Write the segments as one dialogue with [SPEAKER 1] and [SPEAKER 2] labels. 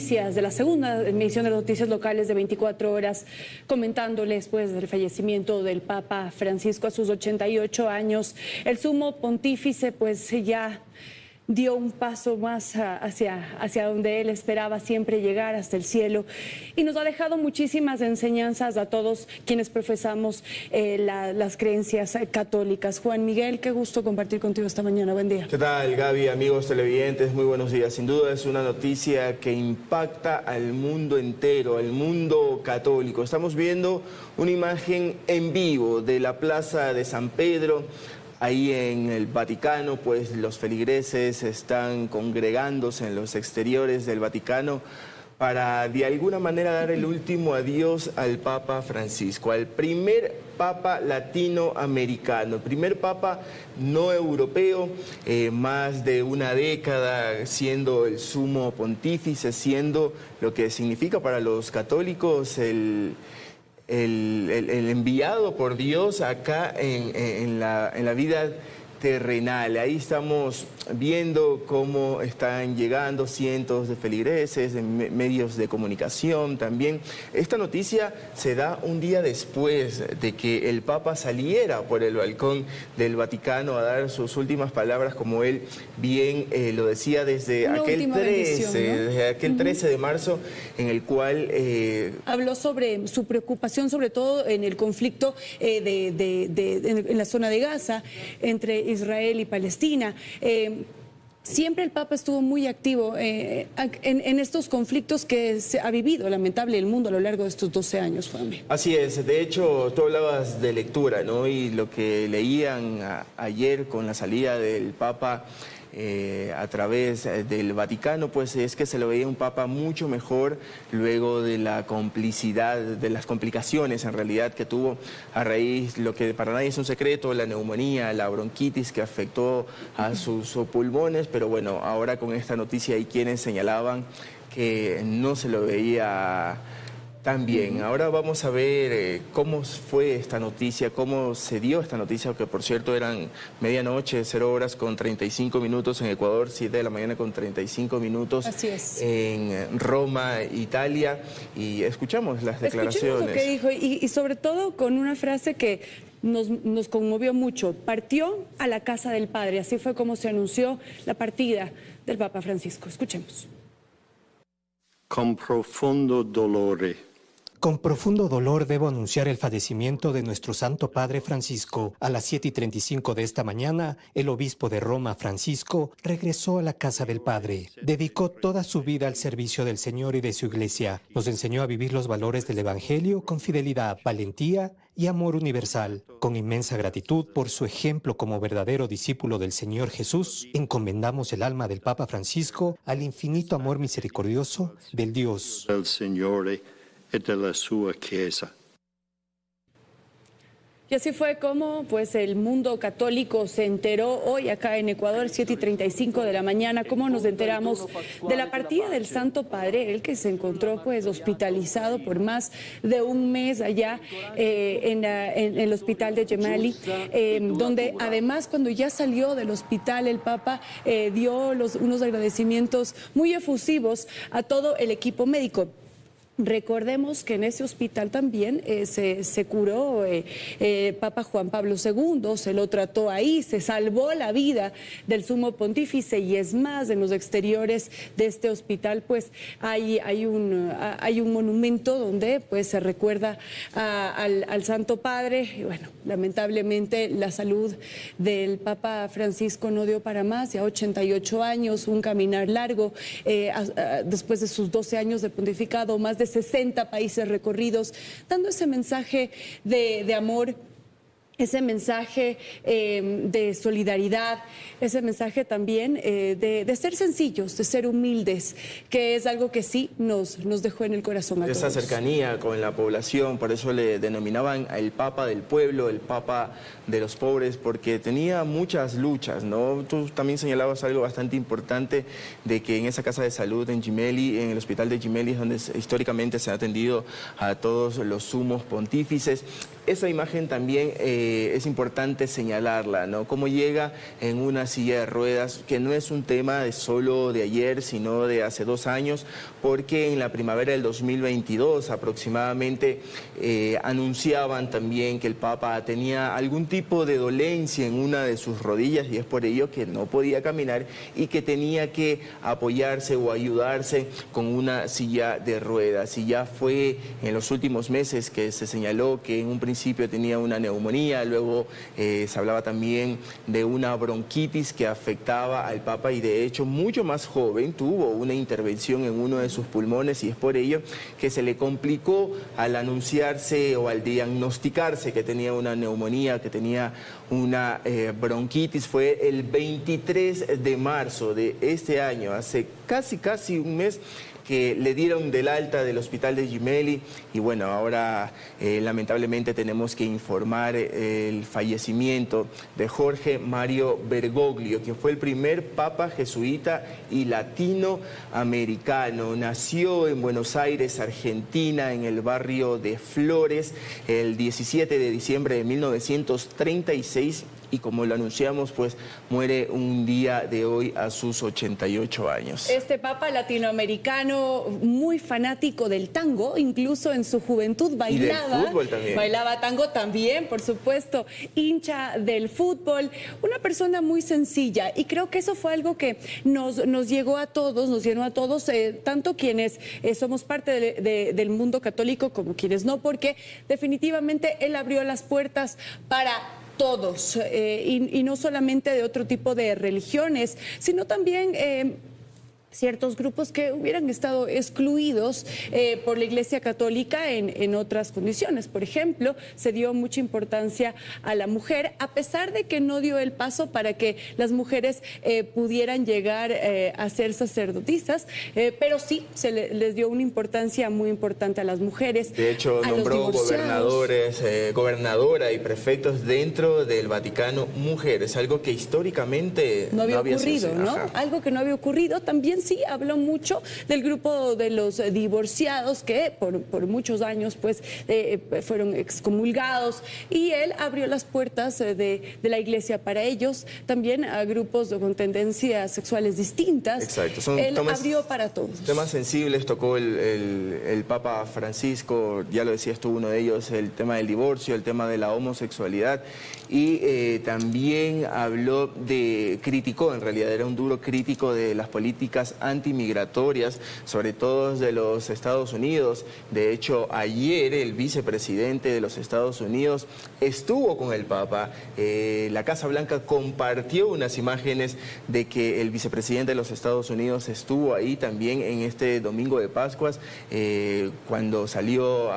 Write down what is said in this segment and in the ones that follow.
[SPEAKER 1] De la segunda emisión de Noticias Locales de 24 horas, comentándoles después del fallecimiento del Papa Francisco a sus 88 años. El sumo pontífice pues ya dio un paso más hacia donde él esperaba siempre llegar, hasta el cielo, y nos ha dejado muchísimas enseñanzas a todos quienes profesamos las creencias católicas. Juan Miguel, qué gusto compartir contigo esta mañana. Buen día.
[SPEAKER 2] ¿Qué tal, Gaby? Amigos televidentes, muy buenos días. Sin duda es una noticia que impacta al mundo entero, al mundo católico. Estamos viendo una imagen en vivo de la Plaza de San Pedro. Ahí en el Vaticano, pues los feligreses están congregándose en los exteriores del Vaticano para de alguna manera dar el último adiós al Papa Francisco, al primer Papa latinoamericano, el primer Papa no europeo, más de una década siendo el sumo pontífice, siendo lo que significa para los católicos el enviado por Dios acá en la vida terrenal. Ahí estamos viendo cómo están llegando cientos de feligreses, de medios de comunicación también. Esta noticia se da un día después de que el Papa saliera por el balcón del Vaticano a dar sus últimas palabras, como él bien lo decía desde aquel 13 de marzo, en el cual
[SPEAKER 1] habló sobre su preocupación, sobre todo en el conflicto en la zona de Gaza, entre Israel y Palestina. Siempre el Papa estuvo muy activo en estos conflictos que se ha vivido, lamentable, el mundo a lo largo de estos 12 años, Juan.
[SPEAKER 2] Así es. De hecho, tú hablabas de lectura, ¿no? Y lo que leían ayer con la salida del Papa a través del Vaticano, pues es que se lo veía un Papa mucho mejor luego de la complicidad, de las complicaciones en realidad que tuvo a raíz, lo que para nadie es un secreto, la neumonía, la bronquitis que afectó a sus pulmones, pero bueno, ahora con esta noticia hay quienes señalaban que no se lo veía tan bien. Ahora vamos a ver cómo fue esta noticia, cómo se dio esta noticia, que por cierto eran medianoche, 0 horas con 35 minutos en Ecuador, 7 de la mañana con 35 minutos.
[SPEAKER 1] Así es.
[SPEAKER 2] En Roma, Italia, y escuchamos las declaraciones.
[SPEAKER 1] Escuchemos lo que dijo, y sobre todo con una frase que nos conmovió mucho. Partió a la casa del Padre, así fue como se anunció la partida del Papa Francisco. Escuchemos.
[SPEAKER 3] Con profundo dolore.
[SPEAKER 4] Con profundo dolor debo anunciar el fallecimiento de nuestro Santo Padre Francisco. A las 7:35 de esta mañana, el obispo de Roma, Francisco, regresó a la casa del Padre. Dedicó toda su vida al servicio del Señor y de su Iglesia. Nos enseñó a vivir los valores del Evangelio con fidelidad, valentía y amor universal. Con inmensa gratitud por su ejemplo como verdadero discípulo del Señor Jesús, encomendamos el alma del Papa Francisco al infinito amor misericordioso del Dios.
[SPEAKER 3] El Señor e della sua Chiesa.
[SPEAKER 1] Y así fue como pues el mundo católico se enteró hoy acá en Ecuador, 7:35 de la mañana, cómo nos enteramos de la partida del Santo Padre, el que se encontró pues hospitalizado por más de un mes allá en el hospital de Gemelli, donde además cuando ya salió del hospital el Papa dio unos agradecimientos muy efusivos a todo el equipo médico. Recordemos que en ese hospital también se curó Papa Juan Pablo II, se lo trató ahí, se salvó la vida del sumo pontífice, y es más, en los exteriores de este hospital pues hay un monumento donde pues se recuerda al Santo Padre. Y bueno, lamentablemente la salud del Papa Francisco no dio para más, ya 88 años, un caminar largo, después de sus 12 años de pontificado, más de 60 países recorridos, dando ese mensaje de amor, ese mensaje de solidaridad, ese mensaje también de ser sencillos, de ser humildes, que es algo que sí nos dejó en el corazón a todos.
[SPEAKER 2] Esa cercanía con la población, por eso le denominaban el Papa del pueblo, el Papa de los pobres, porque tenía muchas luchas, ¿no? Tú también señalabas algo bastante importante, de que en esa casa de salud en Gemelli, en el hospital de Gemelli, donde históricamente se ha atendido a todos los sumos pontífices, esa imagen también es importante señalarla, ¿no? Cómo llega en una silla de ruedas, que no es un tema de solo de ayer, sino de hace 2 años, porque en la primavera del 2022 aproximadamente anunciaban también que el Papa tenía algún tipo de dolencia en una de sus rodillas y es por ello que no podía caminar y que tenía que apoyarse o ayudarse con una silla de ruedas. Y ya fue en los últimos meses que se señaló que en un principio tenía una neumonía, luego se hablaba también de una bronquitis que afectaba al Papa y de hecho mucho más joven tuvo una intervención en uno de sus pulmones y es por ello que se le complicó al anunciarse o al diagnosticarse que tenía una neumonía, que tenía una bronquitis. Fue el 23 de marzo de este año, hace casi un mes, que le dieron del alta del hospital de Gemelli y bueno, ahora lamentablemente tenemos que informar el fallecimiento de Jorge Mario Bergoglio, quien fue el primer papa jesuita y latinoamericano. Nació en Buenos Aires, Argentina, en el barrio de Flores, el 17 de diciembre de 1936 y como lo anunciamos, pues muere un día de hoy a sus 88 años.
[SPEAKER 1] Este papa latinoamericano muy fanático del tango, incluso en su juventud bailaba.
[SPEAKER 2] Y del fútbol también.
[SPEAKER 1] Bailaba tango también, por supuesto, hincha del fútbol, una persona muy sencilla y creo que eso fue algo que nos llegó a todos, nos llenó a todos, tanto quienes somos parte del mundo católico como quienes no, porque definitivamente él abrió las puertas para todos, y no solamente de otro tipo de religiones, sino también ciertos grupos que hubieran estado excluidos por la Iglesia Católica en otras condiciones. Por ejemplo, se dio mucha importancia a la mujer, a pesar de que no dio el paso para que las mujeres pudieran llegar a ser sacerdotisas, pero sí se les dio una importancia muy importante a las mujeres.
[SPEAKER 2] De hecho, nombró gobernadores, gobernadora y prefectos dentro del Vaticano mujeres, algo que históricamente
[SPEAKER 1] no había ocurrido, ¿no?
[SPEAKER 2] Ajá.
[SPEAKER 1] Algo que no había ocurrido. También sí habló mucho del grupo de los divorciados que por muchos años pues fueron excomulgados y él abrió las puertas de la iglesia para ellos, también a grupos con tendencias sexuales distintas.
[SPEAKER 2] Exacto.
[SPEAKER 1] Él abrió para todos.
[SPEAKER 2] Temas sensibles tocó el Papa Francisco, ya lo decías tú, uno de ellos, el tema del divorcio, el tema de la homosexualidad y también criticó, en realidad era un duro crítico de las políticas antimigratorias, sobre todo de los Estados Unidos. De hecho, ayer el vicepresidente de los Estados Unidos estuvo con el Papa. La Casa Blanca compartió unas imágenes de que el vicepresidente de los Estados Unidos estuvo ahí también en este domingo de Pascuas, cuando salió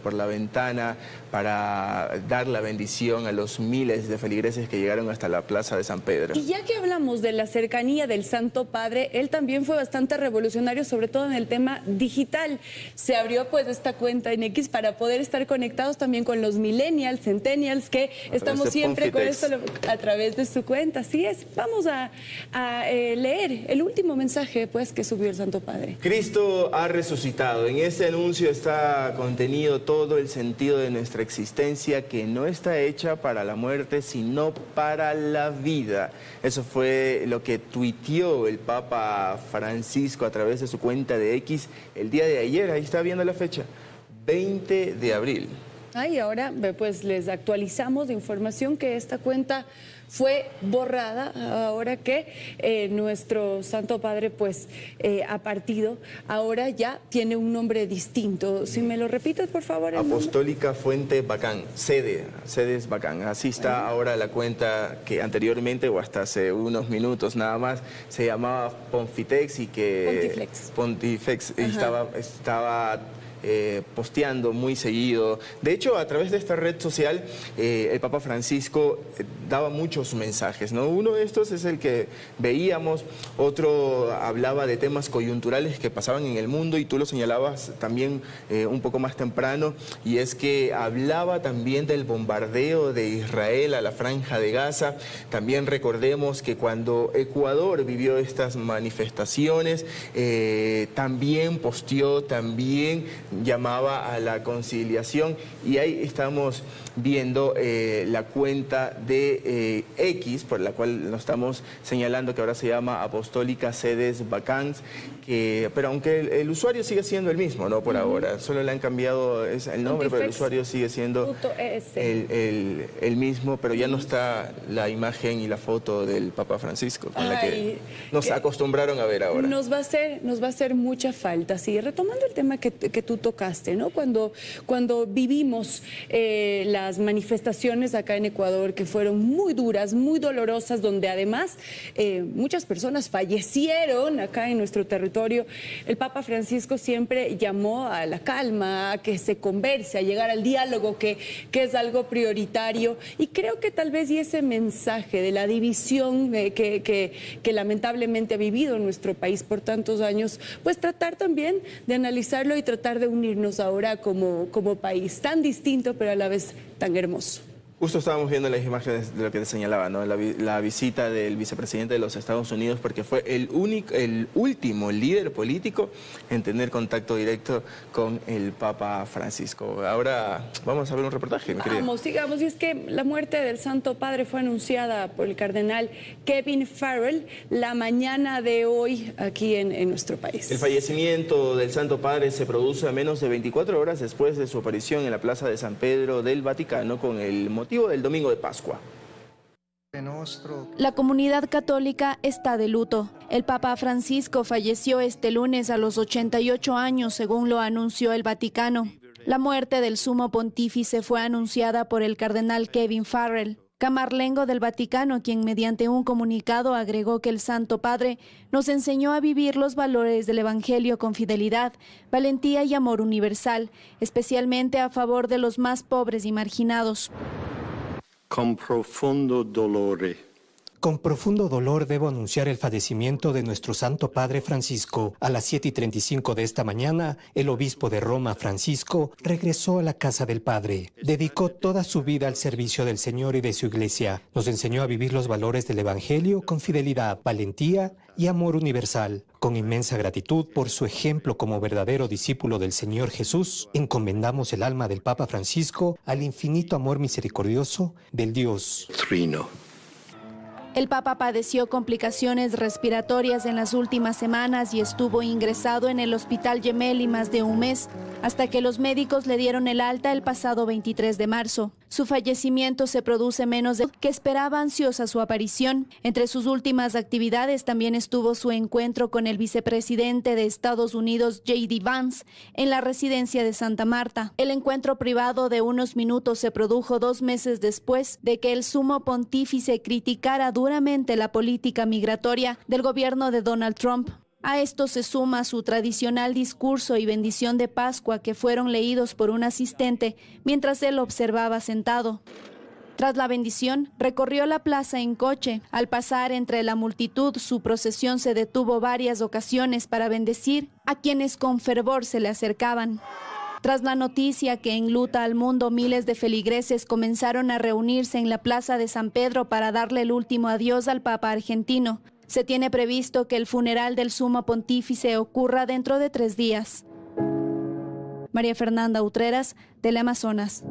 [SPEAKER 2] por la ventana para dar la bendición a los miles de feligreses que llegaron hasta la Plaza de San Pedro.
[SPEAKER 1] Y ya que hablamos de la cercanía del Santo Padre, él también fue bastante revolucionario, sobre todo en el tema digital. Se abrió pues esta cuenta en X para poder estar conectados también con los millennials, centennials, que estamos siempre con esto a través de su cuenta. Así es. Vamos a leer el último mensaje pues que subió el Santo Padre.
[SPEAKER 2] Cristo ha resucitado. En ese anuncio está contenido todo el sentido de nuestra existencia, que no está hecha para la muerte, sino para la vida. Eso fue lo que tuiteó el Papa Francisco a través de su cuenta de X el día de ayer. Ahí está viendo la fecha, 20 de abril.
[SPEAKER 1] Y ahora pues les actualizamos de información que esta cuenta fue borrada ahora que nuestro Santo Padre pues ha partido. Ahora ya tiene un nombre distinto. Si me lo repites, por favor.
[SPEAKER 2] Apostólica Fuente Bacán, sedes Bacán. Así está ahora la cuenta que anteriormente o hasta hace unos minutos nada más se llamaba Pontifex y que Pontifex y estaba posteando muy seguido. De hecho, a través de esta red social, el Papa Francisco daba muchos mensajes, ¿no? Uno de estos es el que veíamos, otro hablaba de temas coyunturales que pasaban en el mundo y tú lo señalabas también un poco más temprano, y es que hablaba también del bombardeo de Israel a la Franja de Gaza. También recordemos que cuando Ecuador vivió estas manifestaciones, también posteó, también llamaba a la conciliación, y ahí estamos viendo la cuenta de X, por la cual nos estamos señalando que ahora se llama Apostólica Sedes Vacants, pero aunque el usuario sigue siendo el mismo, ¿no? Por ahora, solo le han cambiado el nombre, pero el usuario sigue siendo el mismo, pero ya no está la imagen y la foto del Papa Francisco, con la que nos acostumbraron a ver ahora.
[SPEAKER 1] Nos va a hacer mucha falta, sí. Retomando el tema que tú tocaste, ¿no? Cuando vivimos las manifestaciones acá en Ecuador, que fueron muy duras, muy dolorosas, donde además muchas personas fallecieron acá en nuestro territorio, el Papa Francisco siempre llamó a la calma, a que se converse, a llegar al diálogo, que es algo prioritario. Y creo que tal vez ese mensaje de la división que lamentablemente ha vivido nuestro país por tantos años, pues tratar también de analizarlo y tratar de unirnos ahora como país tan distinto, pero a la vez tan hermoso.
[SPEAKER 2] Justo estábamos viendo las imágenes de lo que te señalaba, ¿no? La visita del vicepresidente de los Estados Unidos, porque fue el último líder político en tener contacto directo con el Papa Francisco. Ahora vamos a ver un reportaje, mi querida.
[SPEAKER 1] Vamos, sigamos. Y es que la muerte del Santo Padre fue anunciada por el cardenal Kevin Farrell la mañana de hoy aquí en nuestro país.
[SPEAKER 2] El fallecimiento del Santo Padre se produce a menos de 24 horas después de su aparición en la Plaza de San Pedro del Vaticano con el motivo del domingo de Pascua.
[SPEAKER 5] La comunidad católica está de luto. El Papa Francisco falleció este lunes a los 88 años, según lo anunció el Vaticano. La muerte del sumo pontífice fue anunciada por el cardenal Kevin Farrell, camarlengo del Vaticano, quien mediante un comunicado agregó que el Santo Padre nos enseñó a vivir los valores del Evangelio con fidelidad, valentía y amor universal, especialmente a favor de los más pobres y marginados.
[SPEAKER 3] Con profundo dolore.
[SPEAKER 4] Con profundo dolor debo anunciar el fallecimiento de nuestro Santo Padre Francisco. A las 7:35 de esta mañana, el obispo de Roma, Francisco, regresó a la casa del Padre. Dedicó toda su vida al servicio del Señor y de su Iglesia. Nos enseñó a vivir los valores del Evangelio con fidelidad, valentía y amor universal. Con inmensa gratitud por su ejemplo como verdadero discípulo del Señor Jesús, encomendamos el alma del Papa Francisco al infinito amor misericordioso del Dios
[SPEAKER 3] Trino.
[SPEAKER 5] El Papa padeció complicaciones respiratorias en las últimas semanas y estuvo ingresado en el Hospital Gemelli más de un mes, hasta que los médicos le dieron el alta el pasado 23 de marzo. Su fallecimiento se produce menos de que esperaba ansiosa su aparición. Entre sus últimas actividades también estuvo su encuentro con el vicepresidente de Estados Unidos, J.D. Vance, en la residencia de Santa Marta. El encuentro privado de unos minutos se produjo 2 meses después de que el sumo pontífice criticara duramente la política migratoria del gobierno de Donald Trump. A esto se suma su tradicional discurso y bendición de Pascua, que fueron leídos por un asistente mientras él observaba sentado. Tras la bendición, recorrió la plaza en coche. Al pasar entre la multitud, su procesión se detuvo varias ocasiones para bendecir a quienes con fervor se le acercaban. Tras la noticia que enluta al mundo, miles de feligreses comenzaron a reunirse en la Plaza de San Pedro para darle el último adiós al Papa argentino. Se tiene previsto que el funeral del sumo pontífice ocurra dentro de 3 días. María Fernanda Utreras, Teleamazonas.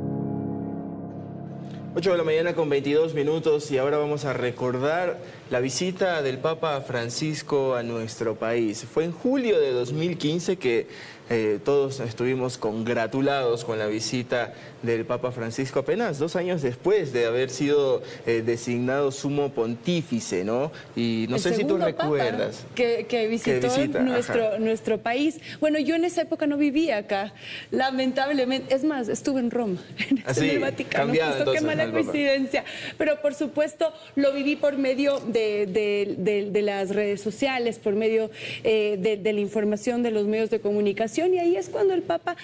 [SPEAKER 2] 8 de la mañana con 22 minutos y ahora vamos a recordar la visita del Papa Francisco a nuestro país. Fue en julio de 2015 que todos estuvimos congratulados con la visita del Papa Francisco, apenas 2 años después de haber sido designado sumo pontífice, ¿no? Y no sé si tú recuerdas.
[SPEAKER 1] Que visitó nuestro país. Bueno, yo en esa época no vivía acá, lamentablemente. Es más, estuve en Roma, en el Vaticano. Justo, qué mala coincidencia. Pero por supuesto lo viví por medio de las redes sociales, por medio de la información de los medios de comunicación. Y ahí es cuando el Papa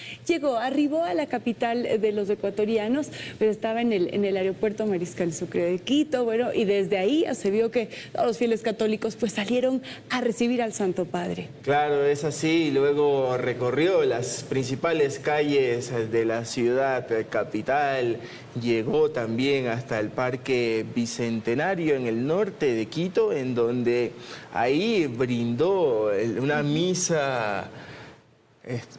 [SPEAKER 1] arribó a la capital de los ecuatorianos, pero estaba en el aeropuerto Mariscal Sucre de Quito, bueno, y desde ahí ya se vio que todos los fieles católicos pues salieron a recibir al Santo Padre.
[SPEAKER 2] Claro, es así, y luego recorrió las principales calles de la ciudad capital, llegó también hasta el Parque Bicentenario en el norte de Quito, en donde ahí brindó una misa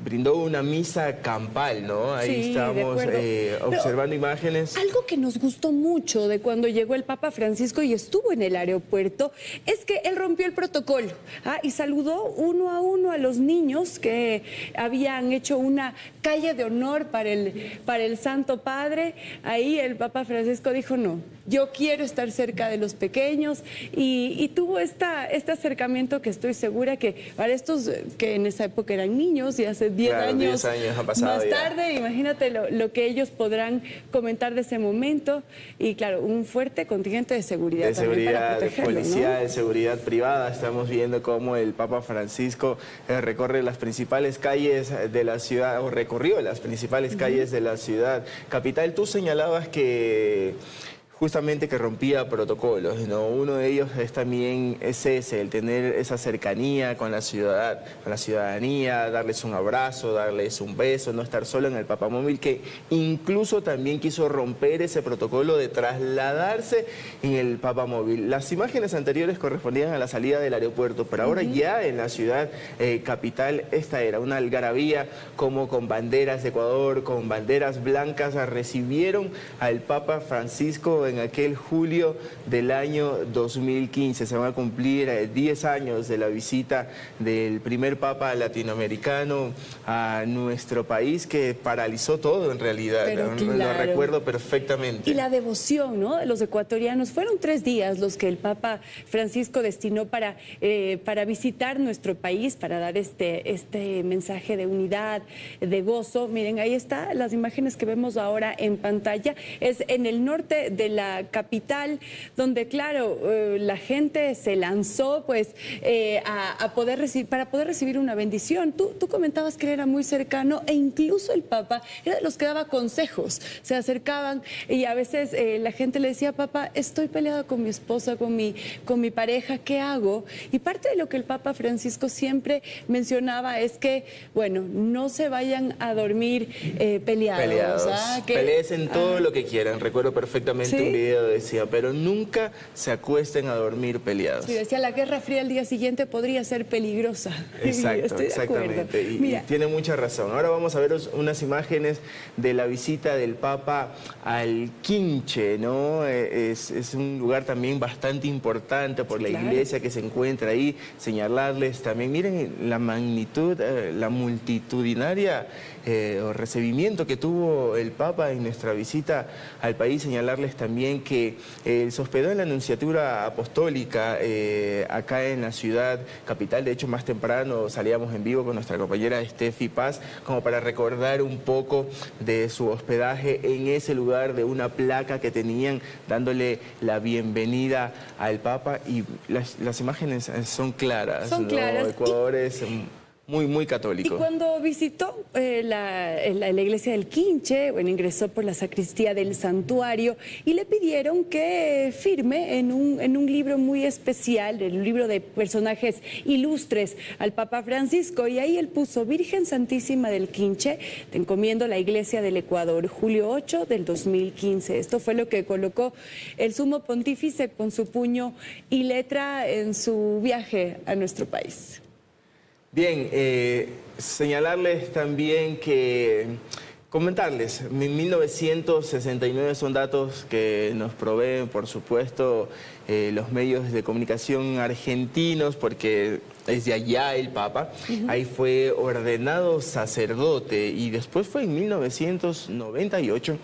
[SPEAKER 2] brindó una misa campal, ¿no? Ahí
[SPEAKER 1] Sí,
[SPEAKER 2] estamos observando imágenes.
[SPEAKER 1] Algo que nos gustó mucho de cuando llegó el Papa Francisco y estuvo en el aeropuerto es que él rompió el protocolo y saludó uno a los niños que habían hecho una calle de honor para el Santo Padre. Ahí el Papa Francisco dijo, no, yo quiero estar cerca de los pequeños y tuvo este acercamiento que estoy segura que para estos que en esa época eran niños y hace 10 años
[SPEAKER 2] han pasado
[SPEAKER 1] más tarde, imagínate lo que ellos podrán comentar de ese momento y claro, un fuerte contingente de seguridad.
[SPEAKER 2] De seguridad, de policía,
[SPEAKER 1] ¿no?
[SPEAKER 2] de seguridad privada. Estamos viendo cómo el Papa Francisco recorre las principales calles de la ciudad, o recorrió las principales calles de la ciudad capital. Tú señalabas que justamente que rompía protocolos, ¿no? Uno de ellos es también ese, el tener esa cercanía con la ciudadanía, darles un abrazo, darles un beso, no estar solo en el papamóvil, que incluso también quiso romper ese protocolo de trasladarse en el papamóvil. Las imágenes anteriores correspondían a la salida del aeropuerto, pero ahora ya en la ciudad capital, esta era una algarabía, como con banderas de Ecuador, con banderas blancas, recibieron al Papa Francisco en aquel julio del año 2015. Se van a cumplir 10 años de la visita del primer Papa latinoamericano a nuestro país, que paralizó todo en realidad.
[SPEAKER 1] Pero
[SPEAKER 2] Lo
[SPEAKER 1] claro.
[SPEAKER 2] recuerdo perfectamente.
[SPEAKER 1] Y la devoción, ¿no?, de los ecuatorianos. Fueron 3 días los que el Papa Francisco destinó para visitar nuestro país, para dar este mensaje de unidad, de gozo. Miren, ahí están las imágenes que vemos ahora en pantalla. Es en el norte de la capital, donde, claro, la gente se lanzó pues para poder recibir una bendición. Tú comentabas que él era muy cercano e incluso el Papa era de los que daba consejos. Se acercaban y a veces la gente le decía, Papa, estoy peleada con mi esposa, con mi pareja, ¿qué hago? Y parte de lo que el Papa Francisco siempre mencionaba es que, bueno, no se vayan a dormir peleados.
[SPEAKER 2] Peleen todo lo que quieran. Recuerdo perfectamente un video decía, pero nunca se acuesten a dormir peleados.
[SPEAKER 1] Sí, decía, la Guerra Fría al día siguiente podría ser peligrosa.
[SPEAKER 2] Exacto, exactamente. Y tiene mucha razón. Ahora vamos a ver unas imágenes de la visita del Papa al Quinche, ¿no? Es un lugar también bastante importante por la iglesia que se encuentra ahí. Señalarles también, miren la magnitud, la multitudinaria recibimiento que tuvo el Papa en nuestra visita al país. Señalarles también que se hospedó en la Nunciatura Apostólica acá en la ciudad capital. De hecho, más temprano salíamos en vivo con nuestra compañera Steffi Paz como para recordar un poco de su hospedaje en ese lugar, de una placa que tenían dándole la bienvenida al Papa, y las imágenes son claras.
[SPEAKER 1] Son claras.
[SPEAKER 2] Ecuador es muy católico.
[SPEAKER 1] Y cuando visitó la iglesia del Quinche, bueno, ingresó por la sacristía del santuario y le pidieron que firme en un libro muy especial, el libro de personajes ilustres al Papa Francisco, y ahí él puso: Virgen Santísima del Quinche, te encomiendo la iglesia del Ecuador, julio 8 del 2015. Esto fue lo que colocó el sumo pontífice con su puño y letra en su viaje a nuestro país.
[SPEAKER 2] Bien, señalarles también que, comentarles, 1969 son datos que nos proveen, por supuesto, los medios de comunicación argentinos, porque es de allá el Papa. Ahí fue ordenado sacerdote y después fue en 1998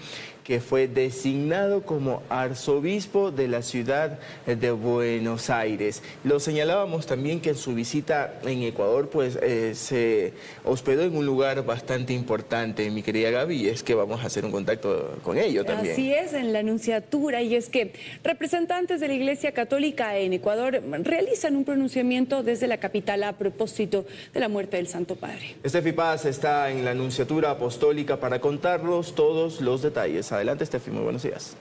[SPEAKER 2] que fue designado como arzobispo de la ciudad de Buenos Aires. Lo señalábamos también que en su visita en Ecuador pues se hospedó en un lugar bastante importante, mi querida Gaby, y es que vamos a hacer un contacto con ello también.
[SPEAKER 1] Así es, en la Nunciatura, y es que representantes de la Iglesia Católica en Ecuador realizan un pronunciamiento desde la capital a propósito de la muerte del Santo Padre.
[SPEAKER 2] Steffi Paz está en la Nunciatura Apostólica para contarnos todos los detalles. Adelante, Steffi, muy buenos días.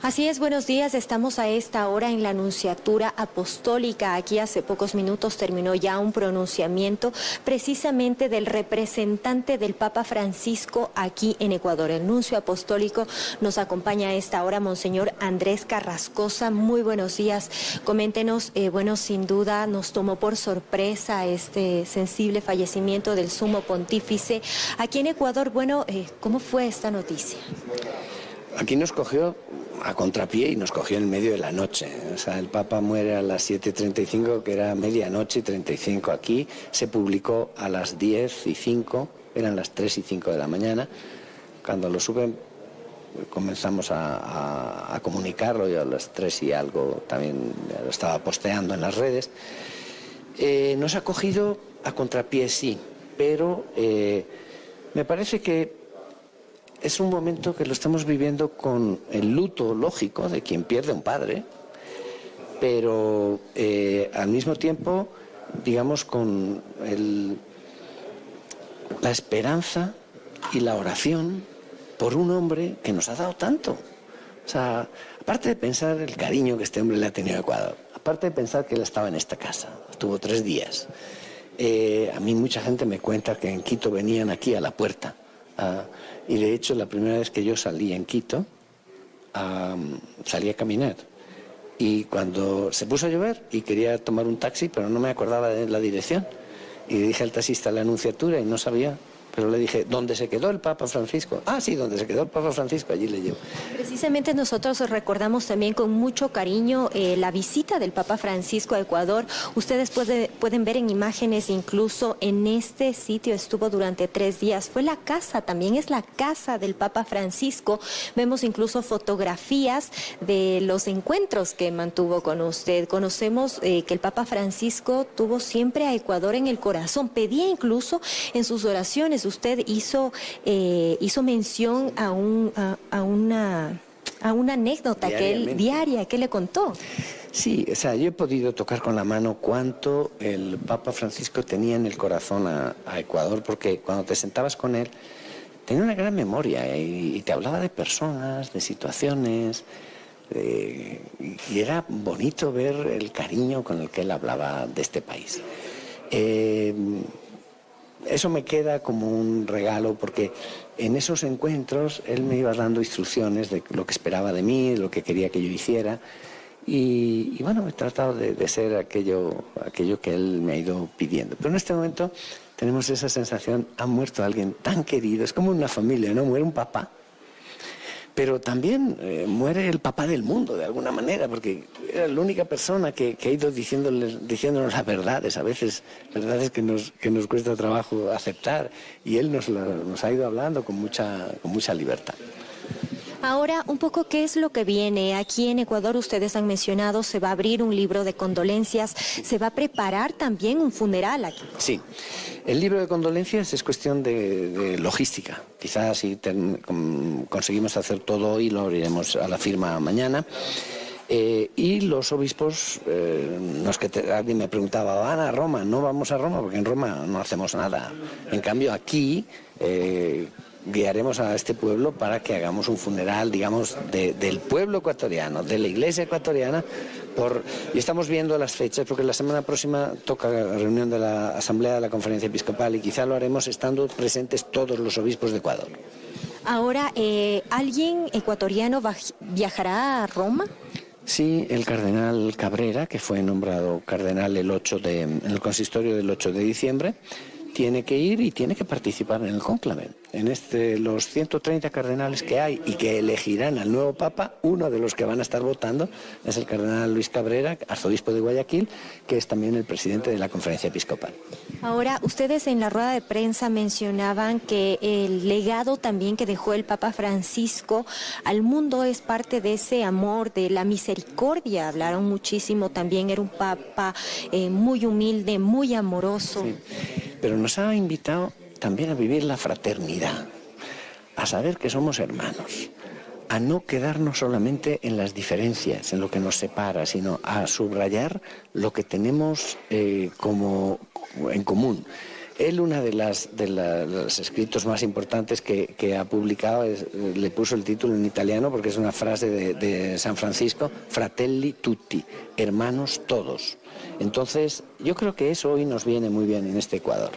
[SPEAKER 6] Así es, buenos días. Estamos a esta hora en la Nunciatura Apostólica. Aquí hace pocos minutos terminó ya un pronunciamiento precisamente del representante del Papa Francisco aquí en Ecuador. El nuncio apostólico nos acompaña a esta hora, Monseñor Andrés Carrascosa. Muy buenos días. Coméntenos, bueno, sin duda nos tomó por sorpresa este sensible fallecimiento del sumo pontífice aquí en Ecuador. Bueno, ¿cómo fue esta noticia?
[SPEAKER 7] Aquí nos cogió a contrapié y nos cogió en medio de la noche. O sea, el Papa muere a las 7:35, que era medianoche y 35 aquí. Se publicó a las 10:05, eran las 3:05 de la mañana. Cuando lo supe, comenzamos a comunicarlo. Yo a las 3 y algo también lo estaba posteando en las redes. Nos ha cogido a contrapié, sí, pero me parece que es un momento que lo estamos viviendo con el luto lógico de quien pierde un padre, pero al mismo tiempo, digamos, con la esperanza y la oración por un hombre que nos ha dado tanto. O sea, aparte de pensar el cariño que este hombre le ha tenido a Ecuador, aparte de pensar que él estaba en esta casa, estuvo 3 días. A mí mucha gente me cuenta que en Quito venían aquí a la puerta. Y de hecho la primera vez que yo salí en Quito, salí a caminar. Y cuando se puso a llover y quería tomar un taxi, pero no me acordaba de la dirección. Y le dije al taxista la Nunciatura y no sabía. Pero le dije, ¿dónde se quedó el Papa Francisco? Ah, sí, donde se quedó el Papa Francisco, allí le llevo.
[SPEAKER 6] Precisamente nosotros recordamos también con mucho cariño la visita del Papa Francisco a Ecuador. Ustedes pueden ver en imágenes, incluso en este sitio estuvo durante 3 días. Fue la casa, también es la casa del Papa Francisco. Vemos incluso fotografías de los encuentros que mantuvo con usted. Conocemos que el Papa Francisco tuvo siempre a Ecuador en el corazón. Pedía incluso en sus oraciones. Usted hizo mención a una anécdota diaria que le contó.
[SPEAKER 7] Sí, o sea, yo he podido tocar con la mano cuánto el Papa Francisco tenía en el corazón a Ecuador, porque cuando te sentabas con él tenía una gran memoria y te hablaba de personas, de situaciones, y era bonito ver el cariño con el que él hablaba de este país. Eso me queda como un regalo, porque en esos encuentros él me iba dando instrucciones de lo que esperaba de mí, lo que quería que yo hiciera. Y bueno, he tratado de ser aquello que él me ha ido pidiendo. Pero en este momento tenemos esa sensación, ha muerto alguien tan querido, es como una familia, ¿no? Muere un papá. Pero también muere el papá del mundo, de alguna manera, porque era la única persona que ha ido diciéndonos las verdades, a veces verdades que nos cuesta trabajo aceptar, y él nos ha ido hablando con mucha libertad.
[SPEAKER 6] Ahora, un poco, ¿qué es lo que viene? Aquí en Ecuador, ustedes han mencionado, se va a abrir un libro de condolencias, se va a preparar también un funeral aquí.
[SPEAKER 7] Sí, el libro de condolencias es cuestión de logística. Quizás si conseguimos hacer todo hoy, lo abriremos a la firma mañana. Y los obispos, alguien me preguntaba, ¿van a Roma? No vamos a Roma, porque en Roma no hacemos nada. En cambio, aquí guiaremos a este pueblo para que hagamos un funeral, digamos, del pueblo ecuatoriano, de la iglesia ecuatoriana, y estamos viendo las fechas, porque la semana próxima toca la reunión de la Asamblea de la Conferencia Episcopal, y quizá lo haremos estando presentes todos los obispos de Ecuador. Ahora,
[SPEAKER 6] ¿alguien ecuatoriano viajará a Roma?
[SPEAKER 7] Sí, el cardenal Cabrera, que fue nombrado cardenal en el consistorio del 8 de diciembre, tiene que ir y tiene que participar en el cónclave. En los 130 cardenales que hay y que elegirán al nuevo Papa, uno de los que van a estar votando es el cardenal Luis Cabrera, arzobispo de Guayaquil, que es también el presidente de la Conferencia Episcopal.
[SPEAKER 6] Ahora, ustedes en la rueda de prensa mencionaban que el legado también que dejó el Papa Francisco al mundo es parte de ese amor, de la misericordia. Hablaron muchísimo también, era un Papa muy humilde, muy amoroso.
[SPEAKER 7] Sí. Pero nos ha invitado también a vivir la fraternidad, a saber que somos hermanos, a no quedarnos solamente en las diferencias, en lo que nos separa, sino a subrayar lo que tenemos en común. Él, una de los escritos más importantes que ha publicado, le puso el título en italiano porque es una frase de San Francisco, Fratelli tutti, hermanos todos. Entonces, yo creo que eso hoy nos viene muy bien en este Ecuador.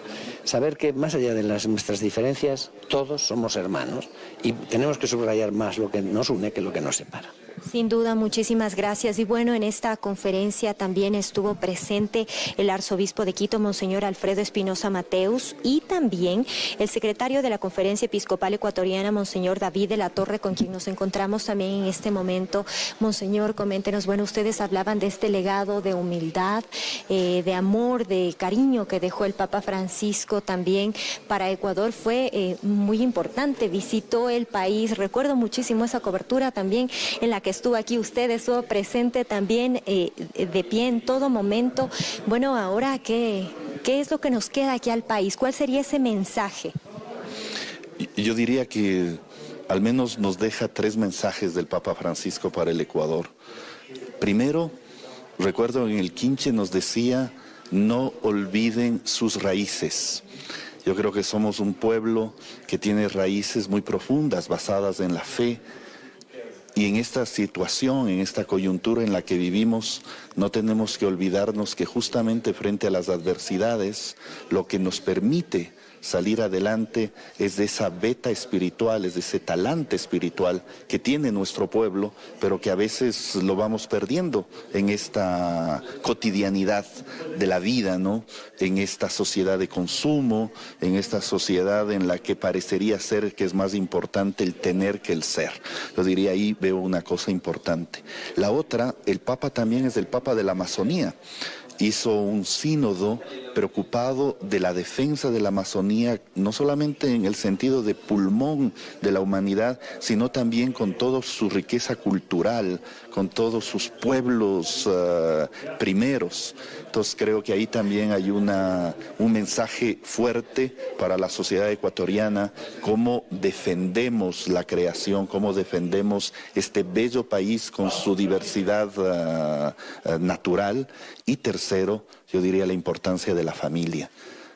[SPEAKER 7] Saber que más allá de nuestras diferencias, todos somos hermanos y tenemos que subrayar más lo que nos une que lo que nos separa.
[SPEAKER 6] Sin duda, muchísimas gracias. Y bueno, en esta conferencia también estuvo presente el arzobispo de Quito, Monseñor Alfredo Espinosa Mateus, y también el secretario de la Conferencia Episcopal Ecuatoriana, Monseñor David de la Torre, con quien nos encontramos también en este momento. Monseñor, coméntenos, bueno, ustedes hablaban de este legado de humildad, de amor, de cariño que dejó el Papa Francisco también para Ecuador. Fue muy importante, visitó el país, recuerdo muchísimo esa cobertura también en la que estuvo aquí usted, estuvo presente también de pie en todo momento. Bueno, ahora, ¿qué es lo que nos queda aquí al país? ¿Cuál sería ese mensaje?
[SPEAKER 8] Yo diría que al menos nos deja 3 mensajes del Papa Francisco para el Ecuador. Primero, recuerdo en el Quinche nos decía, no olviden sus raíces. Yo creo que somos un pueblo que tiene raíces muy profundas, basadas en la fe. Y en esta situación, en esta coyuntura en la que vivimos, no tenemos que olvidarnos que justamente frente a las adversidades, lo que nos permite salir adelante es de esa beta espiritual, es de ese talante espiritual que tiene nuestro pueblo, pero que a veces lo vamos perdiendo en esta cotidianidad de la vida, ¿no? En esta sociedad de consumo, en esta sociedad en la que parecería ser que es más importante el tener que el ser. Yo diría, ahí veo una cosa importante. La otra, el Papa también es el Papa de la Amazonía. Hizo un sínodo preocupado de la defensa de la Amazonía, no solamente en el sentido de pulmón de la humanidad, sino también con toda su riqueza cultural, con todos sus pueblos primeros. Entonces creo que ahí también hay un mensaje fuerte para la sociedad ecuatoriana, cómo defendemos la creación, cómo defendemos este bello país con su diversidad natural. Y tercero, yo diría la importancia de la familia,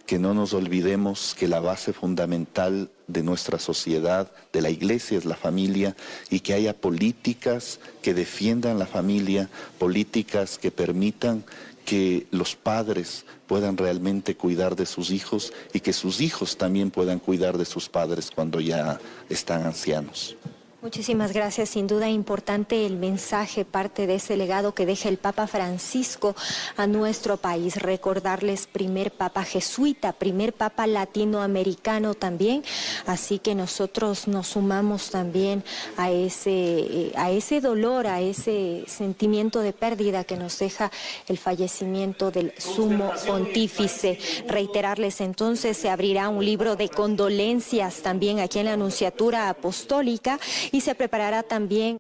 [SPEAKER 8] que no nos olvidemos que la base fundamental de nuestra sociedad, de la iglesia, es la familia, y que haya políticas que defiendan la familia, políticas que permitan que los padres puedan realmente cuidar de sus hijos y que sus hijos también puedan cuidar de sus padres cuando ya están ancianos.
[SPEAKER 6] Muchísimas gracias. Sin duda importante el mensaje, parte de ese legado que deja el Papa Francisco a nuestro país. Recordarles, primer Papa jesuita, primer Papa latinoamericano también. Así que nosotros nos sumamos también a ese dolor, a ese sentimiento de pérdida que nos deja el fallecimiento del sumo pontífice. Reiterarles entonces, se abrirá un libro de condolencias también aquí en la Nunciatura Apostólica. Y se preparará también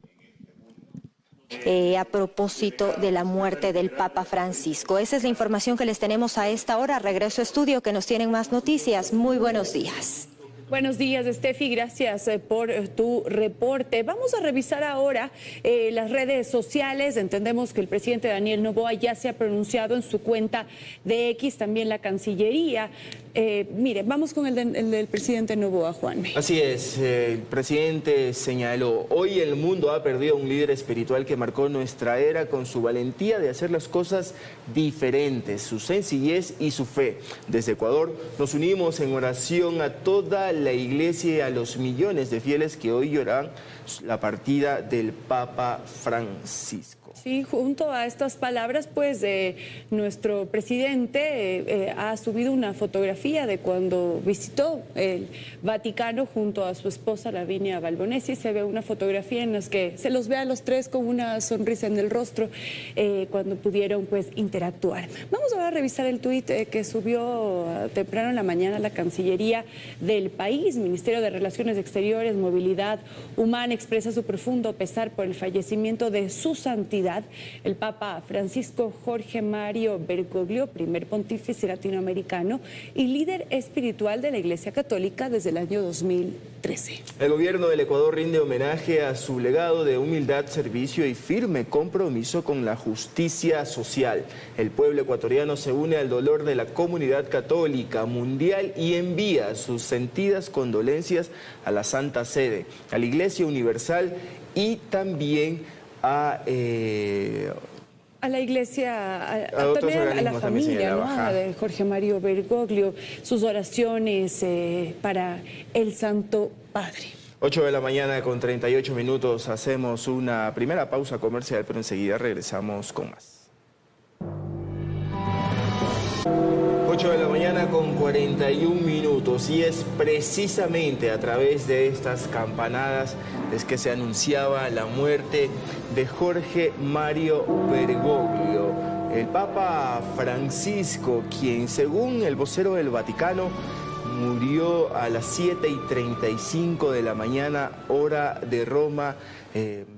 [SPEAKER 6] a propósito de la muerte del Papa Francisco. Esa es la información que les tenemos a esta hora. Regreso a estudio, que nos tienen más noticias. Muy buenos días.
[SPEAKER 1] Buenos días, Steffi, gracias por tu reporte. Vamos a revisar ahora las redes sociales. Entendemos que el presidente Daniel Noboa ya se ha pronunciado en su cuenta de X, también la Cancillería. Mire, vamos con el del presidente Noboa, Juan.
[SPEAKER 2] Así es, el presidente señaló, hoy el mundo ha perdido a un líder espiritual que marcó nuestra era con su valentía de hacer las cosas diferentes, su sencillez y su fe. Desde Ecuador nos unimos en oración a toda la iglesia y a los millones de fieles que hoy lloran la partida del Papa Francisco.
[SPEAKER 1] Sí, junto a estas palabras, pues nuestro presidente ha subido una fotografía de cuando visitó el Vaticano junto a su esposa Lavinia Balbonesi. Se ve una fotografía en la que se los ve a los tres con una sonrisa en el rostro cuando pudieron pues interactuar. Vamos ahora a revisar el tuit que subió temprano en la mañana la Cancillería del país. Ministerio de Relaciones Exteriores, Movilidad Humana expresa su profundo pesar por el fallecimiento de su santidad actualidad, el Papa Francisco Jorge Mario Bergoglio, primer pontífice latinoamericano y líder espiritual de la Iglesia Católica desde el año 2013.
[SPEAKER 2] El gobierno del Ecuador rinde homenaje a su legado de humildad, servicio y firme compromiso con la justicia social. El pueblo ecuatoriano se une al dolor de la comunidad católica mundial y envía sus sentidas condolencias a la Santa Sede, a la Iglesia Universal y también a
[SPEAKER 1] la iglesia,
[SPEAKER 2] también
[SPEAKER 1] a la familia, ¿no? De Jorge Mario Bergoglio, sus oraciones para el Santo Padre.
[SPEAKER 2] 8 de la mañana con 38 minutos, hacemos una primera pausa comercial, pero enseguida regresamos con más. 8 de la mañana con 41 minutos y es precisamente a través de estas campanadas es que se anunciaba la muerte de Jorge Mario Bergoglio, el Papa Francisco, quien según el vocero del Vaticano murió a las 7:35 de la mañana, hora de Roma,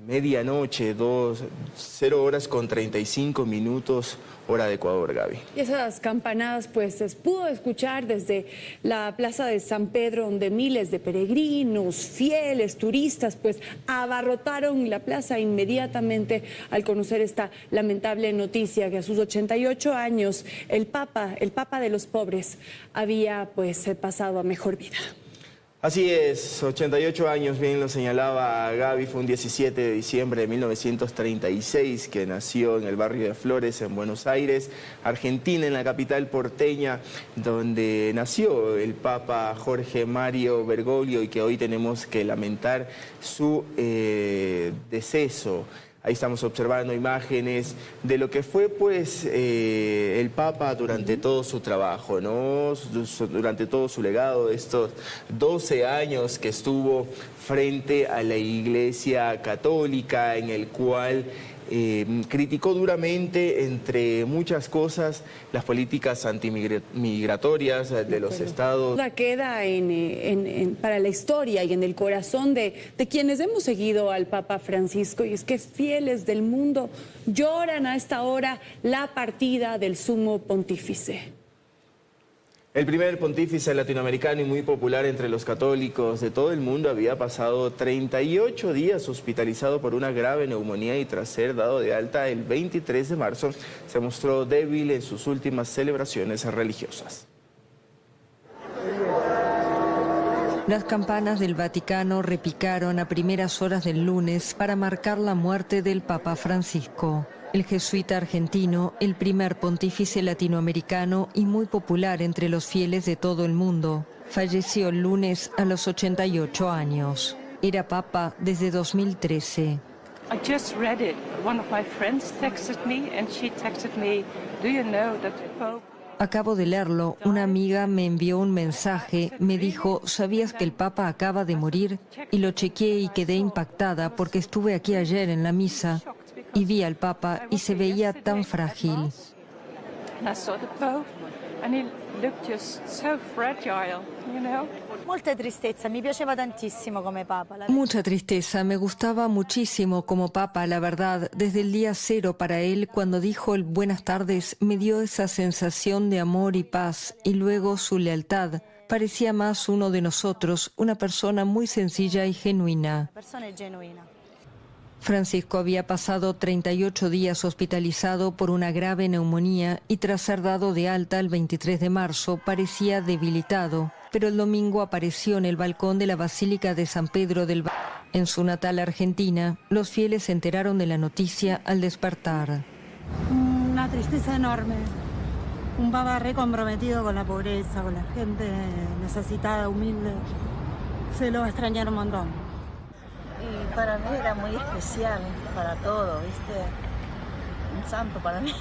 [SPEAKER 2] medianoche, 0 horas con 35 minutos, hora de Ecuador, Gaby.
[SPEAKER 1] Y esas campanadas pues se pudo escuchar desde la plaza de San Pedro, donde miles de peregrinos, fieles, turistas pues abarrotaron la plaza inmediatamente al conocer esta lamentable noticia que a sus 88 años el Papa de los pobres había pues pasado a mejor vida.
[SPEAKER 2] Así es, 88 años, bien lo señalaba Gaby, fue un 17 de diciembre de 1936 que nació en el barrio de Flores, en Buenos Aires, Argentina, en la capital porteña, donde nació el Papa Jorge Mario Bergoglio y que hoy tenemos que lamentar su deceso. Ahí estamos observando imágenes de lo que fue pues el Papa durante todo su trabajo, ¿no? Durante todo su legado, de estos 12 años que estuvo frente a la Iglesia Católica, en el cual criticó duramente, entre muchas cosas, las políticas antimigratorias de los estados.
[SPEAKER 1] Queda para la historia y en el corazón de quienes hemos seguido al Papa Francisco, y es que fieles del mundo lloran a esta hora la partida del sumo pontífice.
[SPEAKER 2] El primer pontífice latinoamericano y muy popular entre los católicos de todo el mundo había pasado 38 días hospitalizado por una grave neumonía y tras ser dado de alta el 23 de marzo se mostró débil en sus últimas celebraciones religiosas.
[SPEAKER 9] Las campanas del Vaticano repicaron a primeras horas del lunes para marcar la muerte del Papa Francisco. El jesuita argentino, el primer pontífice latinoamericano y muy popular entre los fieles de todo el mundo, falleció el lunes a los 88 años. Era papa desde 2013.
[SPEAKER 10] I just read it. One of my friends texted me and she texted me, "Do you know that the Pope..."
[SPEAKER 9] Acabo de leerlo. Una amiga me envió un mensaje, me dijo, ¿sabías que el Papa acaba de morir? Y lo chequeé y quedé impactada porque estuve aquí ayer en la misa y vi al Papa y se veía tan frágil.
[SPEAKER 11] Mucha tristeza, me piaceva tantissimo come Papa.
[SPEAKER 9] Mucha tristeza, me gustaba muchísimo como Papa, la verdad. Desde el día cero para él, cuando dijo el buenas tardes, me dio esa sensación de amor y paz, y luego su lealtad. Parecía más uno de nosotros, una persona muy sencilla y genuina. Francisco había pasado 38 días hospitalizado por una grave neumonía y tras ser dado de alta el 23 de marzo parecía debilitado, pero el domingo apareció en el balcón de la Basílica de San Pedro del Valle. En su natal Argentina, los fieles se enteraron de la noticia al despertar.
[SPEAKER 11] Una tristeza enorme. Un Papa recomprometido con la pobreza, con la gente necesitada, humilde. Se lo va a extrañar un montón.
[SPEAKER 12] Y para mí era muy especial, para todo, ¿viste? Un santo para mí.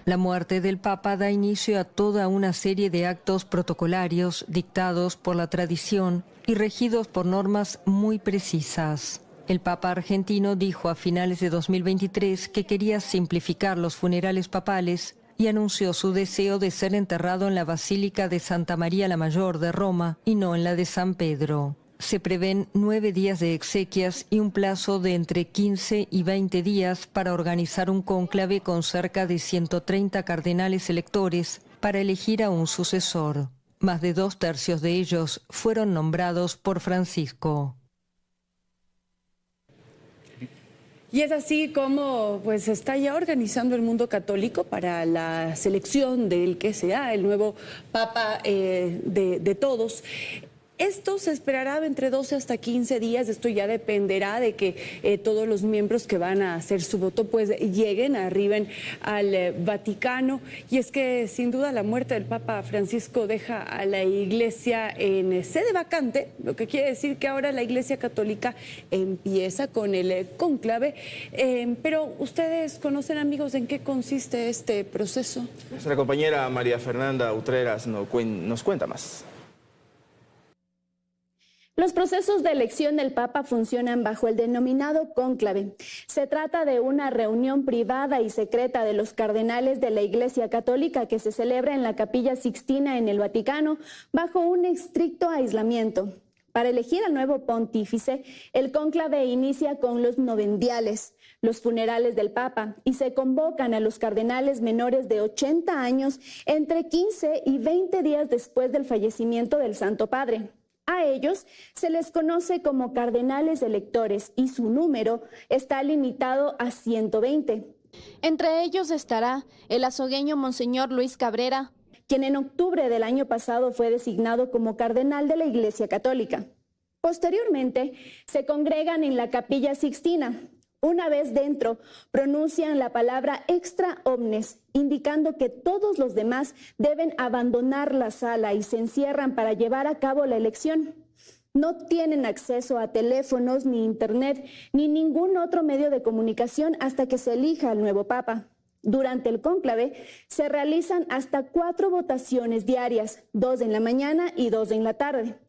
[SPEAKER 9] La muerte del Papa da inicio a toda una serie de actos protocolarios dictados por la tradición y regidos por normas muy precisas. El Papa argentino dijo a finales de 2023 que quería simplificar los funerales papales y anunció su deseo de ser enterrado en la Basílica de Santa María la Mayor de Roma y no en la de San Pedro. Se prevén 9 días de exequias y un plazo de entre 15 y 20 días para organizar un cónclave con cerca de 130 cardenales electores para elegir a un sucesor. Más de 2/3 de ellos fueron nombrados por Francisco.
[SPEAKER 1] Y es así como pues se está ya organizando el mundo católico para la selección del que sea el nuevo Papa de todos. Esto se esperará entre 12 hasta 15 días, esto ya dependerá de que todos los miembros que van a hacer su voto pues lleguen, arriben al Vaticano. Y es que sin duda la muerte del Papa Francisco deja a la Iglesia en sede vacante, lo que quiere decir que ahora la Iglesia Católica empieza con el cónclave. Pero ustedes conocen, amigos, en qué consiste este proceso.
[SPEAKER 2] Nuestra compañera María Fernanda Utreras nos cuenta más.
[SPEAKER 13] Los procesos de elección del Papa funcionan bajo el denominado cónclave. Se trata de una reunión privada y secreta de los cardenales de la Iglesia Católica que se celebra en la Capilla Sixtina en el Vaticano bajo un estricto aislamiento. Para elegir al nuevo pontífice, el cónclave inicia con los novendiales, los funerales del Papa, y se convocan a los cardenales menores de 80 años entre 15 y 20 días después del fallecimiento del Santo Padre. A ellos se les conoce como cardenales electores y su número está limitado a 120.
[SPEAKER 5] Entre ellos estará el azogueño Monseñor Luis Cabrera,
[SPEAKER 13] quien en octubre del año pasado fue designado como cardenal de la Iglesia Católica. Posteriormente, se congregan en la Capilla Sixtina. Una vez dentro, pronuncian la palabra extra omnes, indicando que todos los demás deben abandonar la sala y se encierran para llevar a cabo la elección. No tienen acceso a teléfonos, ni internet, ni ningún otro medio de comunicación hasta que se elija al nuevo Papa. Durante el cónclave se realizan hasta 4 votaciones diarias, 2 en la mañana y 2 en la tarde.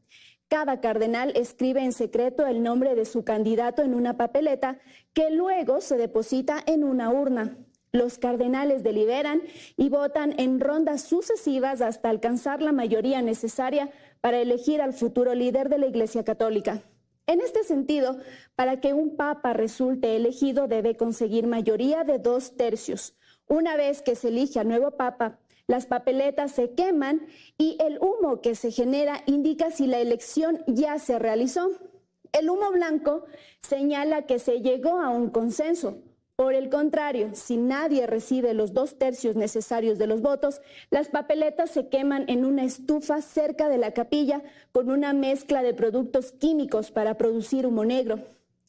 [SPEAKER 13] Cada cardenal escribe en secreto el nombre de su candidato en una papeleta que luego se deposita en una urna. Los cardenales deliberan y votan en rondas sucesivas hasta alcanzar la mayoría necesaria para elegir al futuro líder de la Iglesia Católica. En este sentido, para que un papa resulte elegido debe conseguir mayoría de 2/3. Una vez que se elige al nuevo papa, las papeletas se queman y el humo que se genera indica si la elección ya se realizó. El humo blanco señala que se llegó a un consenso. Por el contrario, si nadie recibe los 2/3 necesarios de los votos, las papeletas se queman en una estufa cerca de la capilla con una mezcla de productos químicos para producir humo negro.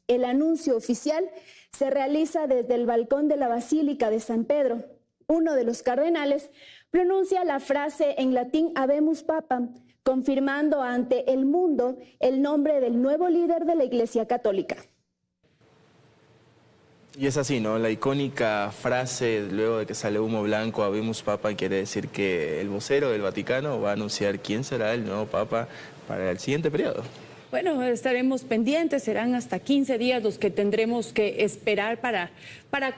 [SPEAKER 13] El anuncio oficial se realiza desde el balcón de la Basílica de San Pedro. Uno de los cardenales pronuncia la frase en latín Habemus Papam, confirmando ante el mundo el nombre del nuevo líder de la Iglesia Católica.
[SPEAKER 2] Y es así, ¿no? La icónica frase, luego de que sale humo blanco, Habemus Papam, quiere decir que el vocero del Vaticano va a anunciar quién será el nuevo Papa para el siguiente periodo.
[SPEAKER 1] Bueno, estaremos pendientes, serán hasta 15 días los que tendremos que esperar para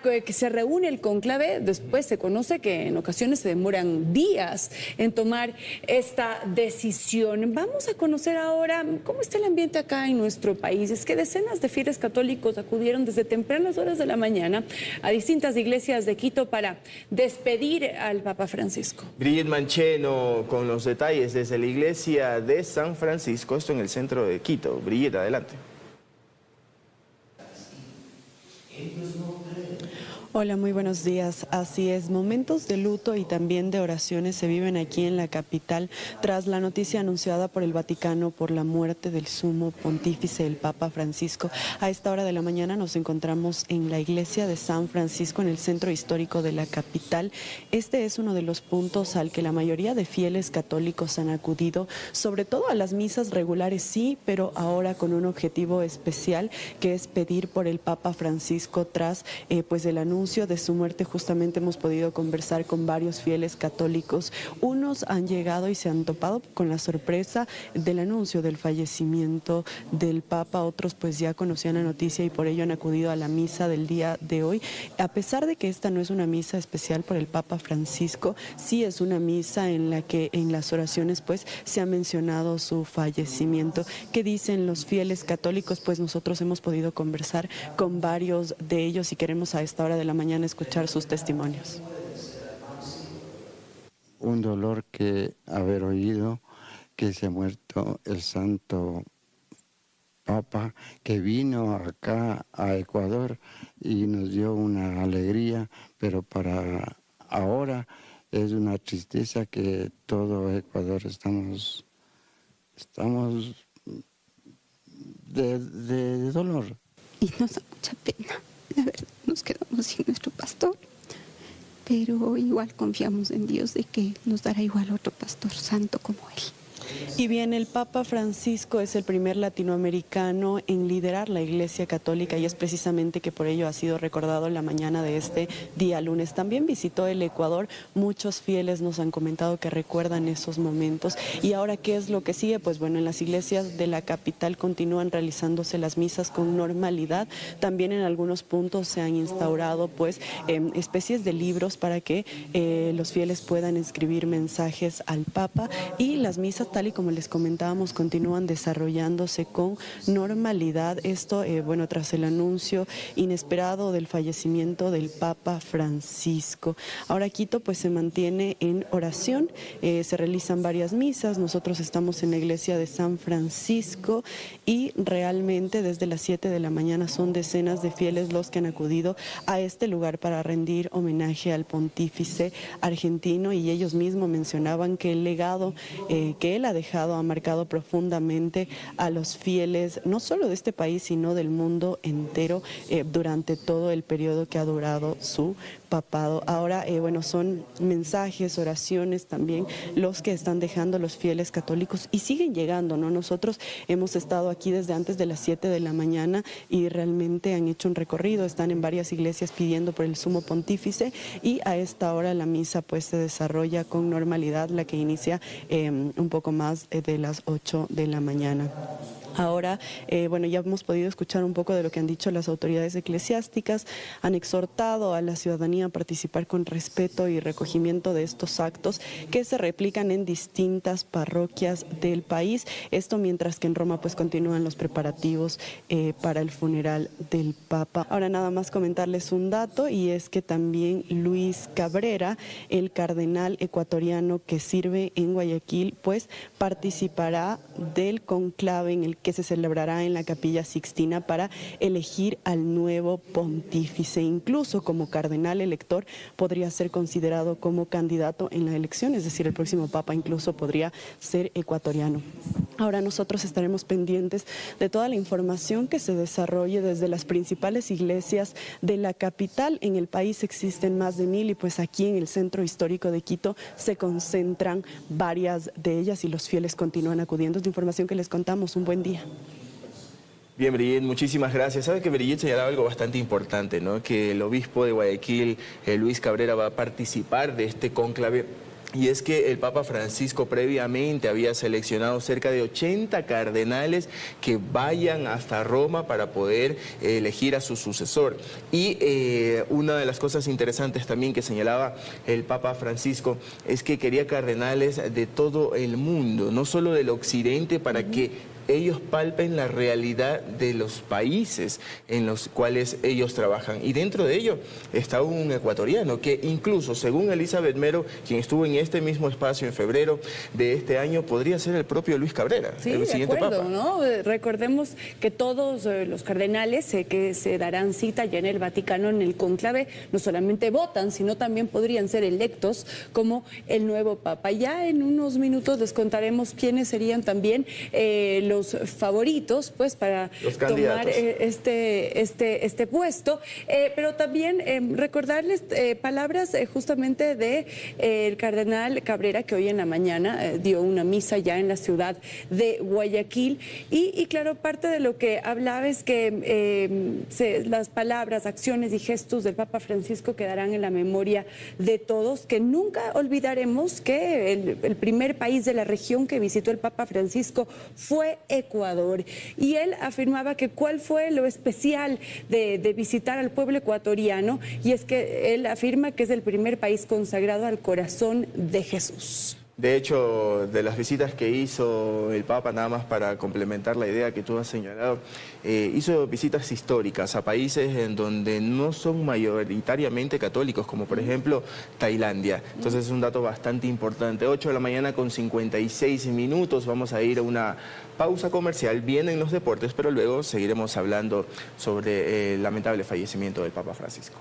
[SPEAKER 1] que se reúne el cónclave. Después se conoce que en ocasiones se demoran días en tomar esta decisión. Vamos a conocer ahora cómo está el ambiente acá en nuestro país. Es que decenas de fieles católicos acudieron desde tempranas horas de la mañana a distintas iglesias de Quito para despedir al Papa Francisco.
[SPEAKER 2] Brigitte Mancheno con los detalles desde la iglesia de San Francisco, esto en el centro de Quito. Brigitte, adelante.
[SPEAKER 14] Hola, muy buenos días. Así es, momentos de luto y también de oraciones se viven aquí en la capital tras la noticia anunciada por el Vaticano por la muerte del sumo pontífice, el Papa Francisco. A esta hora de la mañana nos encontramos en la iglesia de San Francisco, en el centro histórico de la capital. Este es uno de los puntos al que la mayoría de fieles católicos han acudido, sobre todo a las misas regulares, sí, pero ahora con un objetivo especial, que es pedir por el Papa Francisco tras pues el anuncio anuncio de su muerte justamente hemos podido conversar con varios fieles católicos. Unos han llegado y se han topado con la sorpresa del anuncio del fallecimiento del Papa, otros pues ya conocían la noticia y por ello han acudido a la misa del día de hoy. A pesar de que esta no es una misa especial por el Papa Francisco, sí es una misa en la que en las oraciones pues se ha mencionado su fallecimiento. ¿Qué dicen los fieles católicos? Pues nosotros hemos podido conversar con varios de ellos y queremos a esta hora de la mañana escuchar sus testimonios.
[SPEAKER 15] Un dolor que haber oído que se ha muerto el Santo Papa, que vino acá a Ecuador y nos dio una alegría, pero para ahora es una tristeza que todo Ecuador estamos de dolor.
[SPEAKER 16] Y nos da mucha pena, la verdad, nos quedamos sin nuestro pastor, pero igual confiamos en Dios de que nos dará igual otro pastor santo como él.
[SPEAKER 14] Y bien, el Papa Francisco es el primer latinoamericano en liderar la Iglesia Católica y es precisamente que por ello ha sido recordado en la mañana de este día lunes. También visitó el Ecuador, muchos fieles nos han comentado que recuerdan esos momentos. Y ahora, ¿qué es lo que sigue? Pues bueno, en las iglesias de la capital continúan realizándose las misas con normalidad. También en algunos puntos se han instaurado pues especies de libros para que los fieles puedan escribir mensajes al Papa y las misas, tal y como les comentábamos, continúan desarrollándose con normalidad. Esto, bueno, tras el anuncio inesperado del fallecimiento del Papa Francisco. Ahora Quito pues se mantiene en oración, se realizan varias misas. Nosotros estamos en la iglesia de San Francisco y realmente desde las 7 de la mañana son decenas de fieles los que han acudido a este lugar para rendir homenaje al pontífice argentino y ellos mismos mencionaban que el legado que él ha dejado ha marcado profundamente a los fieles, no solo de este país, sino del mundo entero durante todo el periodo que ha durado su papado. Ahora, bueno, son mensajes, oraciones también los que están dejando los fieles católicos y siguen llegando, ¿no? Nosotros hemos estado aquí desde antes de las 7 de la mañana y realmente han hecho un recorrido, están en varias iglesias pidiendo por el sumo pontífice y a esta hora la misa pues se desarrolla con normalidad, la que inicia un poco más de las 8 de la mañana. Ahora, bueno, ya hemos podido escuchar un poco de lo que han dicho las autoridades eclesiásticas, han exhortado a la ciudadanía a participar con respeto y recogimiento de estos actos que se replican en distintas parroquias del país. Esto mientras que en Roma pues continúan los preparativos para el funeral del Papa. Ahora nada más comentarles un dato y es que también Luis Cabrera, el cardenal ecuatoriano que sirve en Guayaquil, pues participará del conclave en el que se celebrará en la Capilla Sixtina para elegir al nuevo pontífice. Incluso como cardenal elector podría ser considerado como candidato en la elección, es decir, el próximo papa incluso podría ser ecuatoriano. Ahora nosotros estaremos pendientes de toda la información que se desarrolle desde las principales iglesias de la capital. En el país existen más de 1000 y pues aquí en el centro histórico de Quito se concentran varias de ellas y los fieles continúan acudiendo. Es la información que les contamos. Un buen día.
[SPEAKER 2] Bien, Brigitte, muchísimas gracias. Sabe que Brigitte señalaba algo bastante importante, ¿no? Que el obispo de Guayaquil, Luis Cabrera, va a participar de este cónclave. Y es que el Papa Francisco previamente había seleccionado cerca de 80 cardenales que vayan hasta Roma para poder elegir a su sucesor. Y una de las cosas interesantes también que señalaba el Papa Francisco es que quería cardenales de todo el mundo, no solo del occidente, para que ellos palpen la realidad de los países en los cuales ellos trabajan. Y dentro de ello está un ecuatoriano que incluso, según Elizabeth Mero, quien estuvo en este mismo espacio en febrero de este año, podría ser el propio Luis Cabrera,
[SPEAKER 1] sí,
[SPEAKER 2] el siguiente
[SPEAKER 1] acuerdo,
[SPEAKER 2] papa.
[SPEAKER 1] ¿no? Recordemos que todos los cardenales que se darán cita ya en el Vaticano en el cónclave no solamente votan, sino también podrían ser electos como el nuevo papa. Ya en unos minutos les contaremos quiénes serían también los favoritos pues para tomar este puesto, pero también recordarles palabras justamente de el cardenal Cabrera, que hoy en la mañana dio una misa ya en la ciudad de Guayaquil, y claro, parte de lo que hablaba es que las palabras, acciones y gestos del Papa Francisco quedarán en la memoria de todos, que nunca olvidaremos que el primer país de la región que visitó el Papa Francisco fue Ecuador, y él afirmaba que cuál fue lo especial de visitar al pueblo ecuatoriano, y es que él afirma que es el primer país consagrado al corazón de Jesús.
[SPEAKER 2] De hecho, de las visitas que hizo el Papa, nada más para complementar la idea que tú has señalado, hizo visitas históricas a países en donde no son mayoritariamente católicos, como por ejemplo Tailandia. Entonces es un dato bastante importante. 8 de la mañana con 56 minutos, vamos a ir a una pausa comercial. Vienen los deportes, pero luego seguiremos hablando sobre el lamentable fallecimiento del Papa Francisco.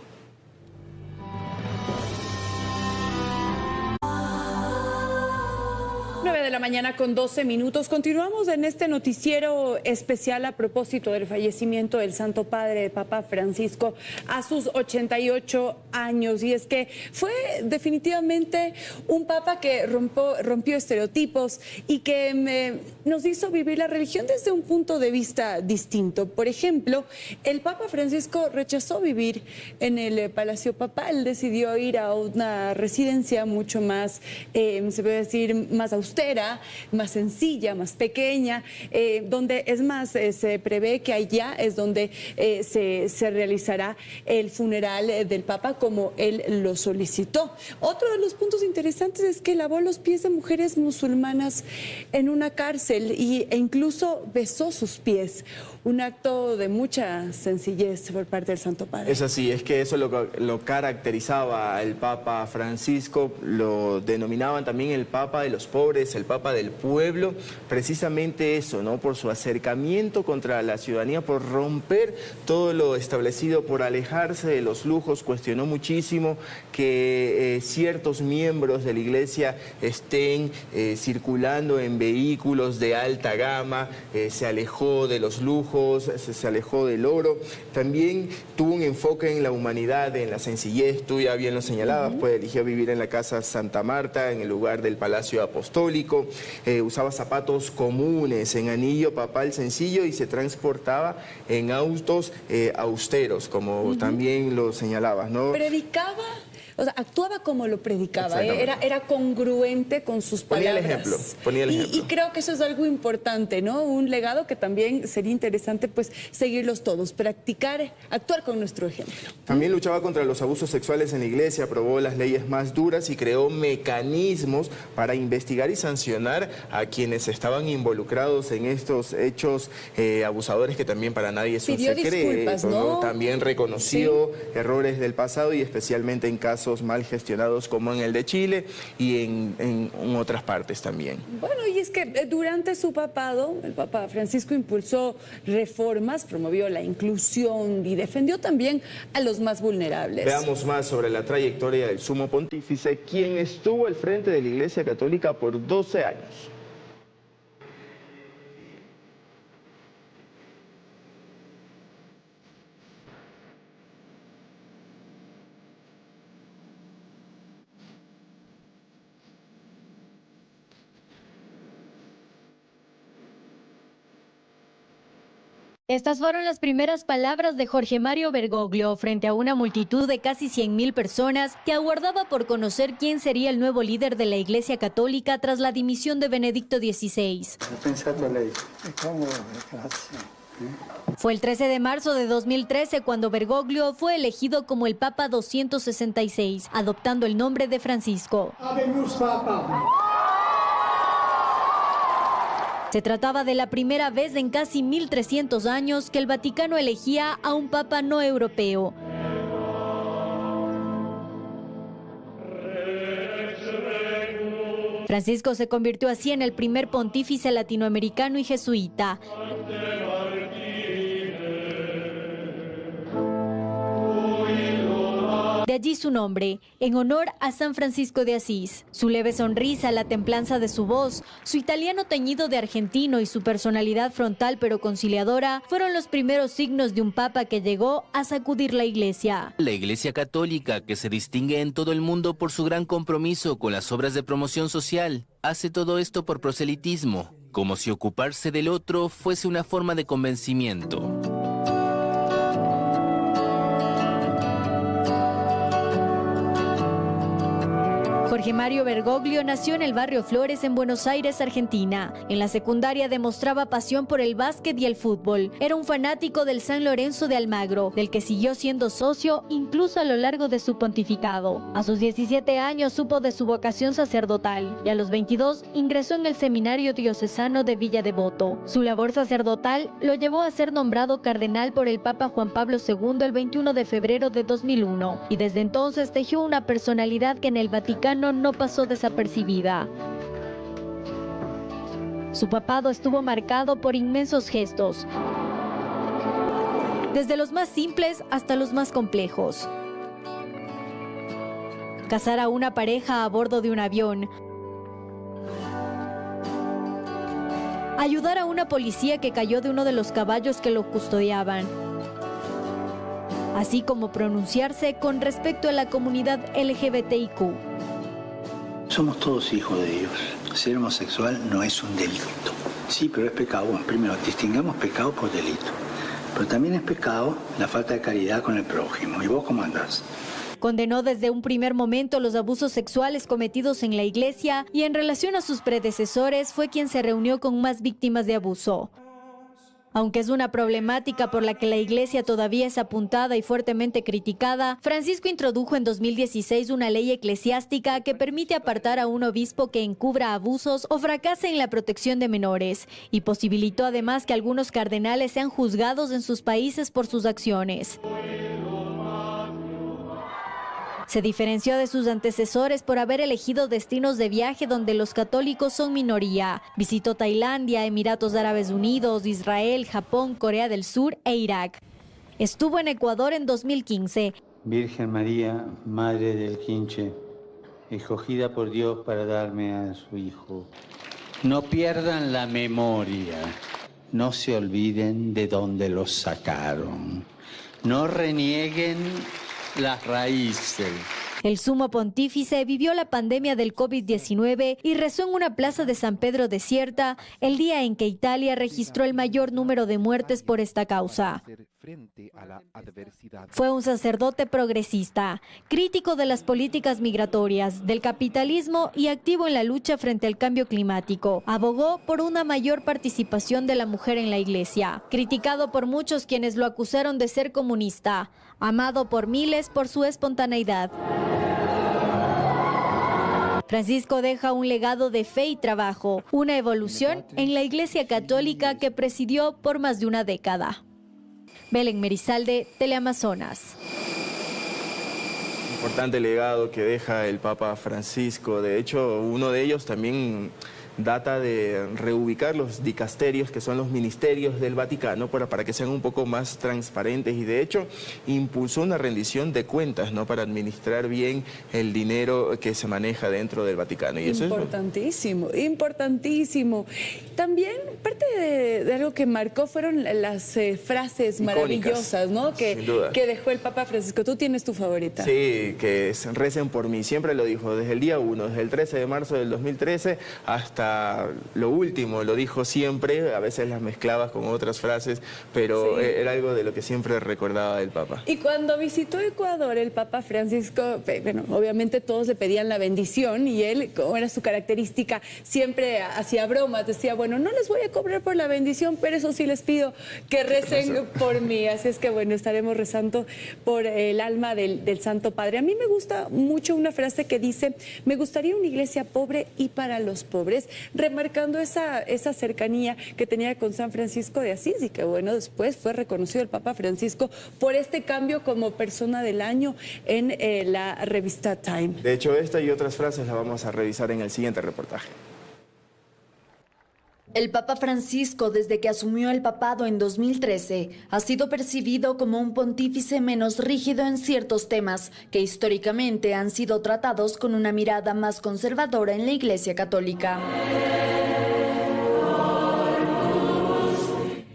[SPEAKER 1] 9 de la mañana con 12 minutos. Continuamos en este noticiero especial a propósito del fallecimiento del Santo Padre, el Papa Francisco, a sus 88 años. Y es que fue definitivamente un Papa que rompió estereotipos y que nos hizo vivir la religión desde un punto de vista distinto. Por ejemplo, el Papa Francisco rechazó vivir en el Palacio Papal, decidió ir a una residencia mucho más, se puede decir, más austera, más sencilla, más pequeña, donde es más, se prevé que allá es donde se realizará el funeral del Papa como él lo solicitó. Otro de los puntos interesantes es que lavó los pies de mujeres musulmanas en una cárcel e incluso besó sus pies. Un acto de mucha sencillez por parte del Santo Padre.
[SPEAKER 2] Es así, es que eso lo caracterizaba al Papa Francisco, lo denominaban también el Papa de los pobres, el Papa del pueblo, precisamente eso, ¿no? Por su acercamiento contra la ciudadanía, por romper todo lo establecido, por alejarse de los lujos. Cuestionó muchísimo que ciertos miembros de la Iglesia estén circulando en vehículos de alta gama, se alejó de los lujos, se alejó del oro. También tuvo un enfoque en la humanidad, en la sencillez. Tú ya bien lo señalabas, pues eligió vivir en la Casa Santa Marta, en el lugar del Palacio Apostólico. Usaba zapatos comunes, en anillo papal sencillo, y se transportaba en autos austeros, como también lo señalabas, ¿no?
[SPEAKER 1] Predicaba, o sea, actuaba como lo predicaba, era congruente con sus palabras.
[SPEAKER 2] Ponía el ejemplo.
[SPEAKER 1] Y creo que eso es algo importante, ¿no? Un legado que también sería interesante, pues, seguirlos todos, practicar, actuar con nuestro ejemplo.
[SPEAKER 2] También luchaba contra los abusos sexuales en la Iglesia, aprobó las leyes más duras y creó mecanismos para investigar y sancionar a quienes estaban involucrados en estos hechos abusadores, que también para nadie es un secreto.
[SPEAKER 1] Disculpas, ¿no?
[SPEAKER 2] También reconoció errores del pasado, y especialmente en casos mal gestionados como en el de Chile y en otras partes también.
[SPEAKER 1] Bueno, y es que durante su papado, el Papa Francisco impulsó reformas, promovió la inclusión y defendió también a los más vulnerables.
[SPEAKER 2] Veamos más sobre la trayectoria del Sumo Pontífice, quien estuvo al frente de la Iglesia Católica por 12 años.
[SPEAKER 17] Estas fueron las primeras palabras de Jorge Mario Bergoglio frente a una multitud de casi 100.000 personas que aguardaba por conocer quién sería el nuevo líder de la Iglesia Católica tras la dimisión de Benedicto XVI. Fue el 13 de marzo de 2013 cuando Bergoglio fue elegido como el Papa 266, adoptando el nombre de Francisco. Se trataba de la primera vez en casi 1300 años que el Vaticano elegía a un papa no europeo. Francisco se convirtió así en el primer pontífice latinoamericano y jesuita. De allí su nombre, en honor a San Francisco de Asís. Su leve sonrisa, la templanza de su voz, su italiano teñido de argentino y su personalidad frontal pero conciliadora fueron los primeros signos de un papa que llegó a sacudir la iglesia.
[SPEAKER 18] La Iglesia Católica, que se distingue en todo el mundo por su gran compromiso con las obras de promoción social, hace todo esto por proselitismo, como si ocuparse del otro fuese una forma de convencimiento. Jorge Mario Bergoglio nació en el barrio Flores en Buenos Aires, Argentina. En la secundaria demostraba pasión por el básquet y el fútbol. Era un fanático del San Lorenzo de Almagro, del que siguió siendo socio incluso a lo largo de su pontificado. A sus 17 años supo de su vocación sacerdotal y a los 22 ingresó en el Seminario Diocesano de Villa Devoto. Su labor sacerdotal lo llevó a ser nombrado cardenal por el Papa Juan Pablo II el 21 de febrero de 2001 y desde entonces tejió una personalidad que en el Vaticano no pasó desapercibida. Su papado estuvo marcado por inmensos gestos, desde los más simples hasta los más complejos. Casar a una pareja a bordo de un avión, ayudar a una policía que cayó de uno de los caballos que lo custodiaban, así como pronunciarse con respecto a la comunidad LGBTIQ.
[SPEAKER 19] Somos todos hijos de Dios. Ser homosexual no es un delito. Sí, pero es pecado. Bueno, primero, distingamos pecado por delito. Pero también es pecado la falta de caridad con el prójimo. ¿Y vos cómo andás?
[SPEAKER 17] Condenó desde un primer momento los abusos sexuales cometidos en la iglesia y en relación a sus predecesores fue quien se reunió con más víctimas de abuso. Aunque es una problemática por la que la iglesia todavía es apuntada y fuertemente criticada, Francisco introdujo en 2016 una ley eclesiástica que permite apartar a un obispo que encubra abusos o fracase en la protección de menores y posibilitó además que algunos cardenales sean juzgados en sus países por sus acciones. Se diferenció de sus antecesores por haber elegido destinos de viaje donde los católicos son minoría. Visitó Tailandia, Emiratos Árabes Unidos, Israel, Japón, Corea del Sur e Irak. Estuvo en Ecuador en 2015.
[SPEAKER 20] Virgen María, Madre del Quinche, escogida por Dios para darme a su Hijo. No pierdan la memoria, no se olviden de dónde los sacaron, no renieguen las raíces.
[SPEAKER 17] El sumo pontífice vivió la pandemia del COVID-19 y rezó en una plaza de San Pedro desierta el día en que Italia registró el mayor número de muertes por esta causa. Fue un sacerdote progresista, crítico de las políticas migratorias, del capitalismo y activo en la lucha frente al cambio climático. Abogó por una mayor participación de la mujer en la iglesia. Criticado por muchos quienes lo acusaron de ser comunista, amado por miles por su espontaneidad. Francisco deja un legado de fe y trabajo, una evolución en la Iglesia Católica que presidió por más de una década. Belén Merizalde, Teleamazonas.
[SPEAKER 2] Importante legado que deja el Papa Francisco. De hecho, uno de ellos también data de reubicar los dicasterios, que son los ministerios del Vaticano, para que sean un poco más transparentes, y de hecho impulsó una rendición de cuentas, ¿no?, para administrar bien el dinero que se maneja dentro del Vaticano. Y eso
[SPEAKER 1] importantísimo, importantísimo. También parte de algo que marcó fueron las frases maravillosas, ¿no?, que dejó el Papa Francisco. ¿Tú tienes tu favorita?
[SPEAKER 2] Sí, que es recen por mí. Siempre lo dijo desde el día 1, desde el 13 de marzo del 2013 hasta lo último, lo dijo siempre. A veces las mezclaba con otras frases, pero era algo de lo que siempre recordaba el Papa.
[SPEAKER 1] Y cuando visitó Ecuador el Papa Francisco, bueno, obviamente todos le pedían la bendición y él, como era su característica, siempre hacía bromas, decía, bueno, no les voy a cobrar por la bendición, pero eso sí les pido que recen por mí. Así es que bueno, estaremos rezando por el alma del Santo Padre. A mí me gusta mucho una frase que dice, me gustaría una iglesia pobre y para los pobres, remarcando esa cercanía que tenía con San Francisco de Asís, y que bueno, después fue reconocido el Papa Francisco por este cambio como persona del año en la revista Time.
[SPEAKER 2] De hecho, esta y otras frases las vamos a revisar en el siguiente reportaje.
[SPEAKER 18] El Papa Francisco, desde que asumió el papado en 2013, ha sido percibido como un pontífice menos rígido en ciertos temas que históricamente han sido tratados con una mirada más conservadora en la Iglesia Católica.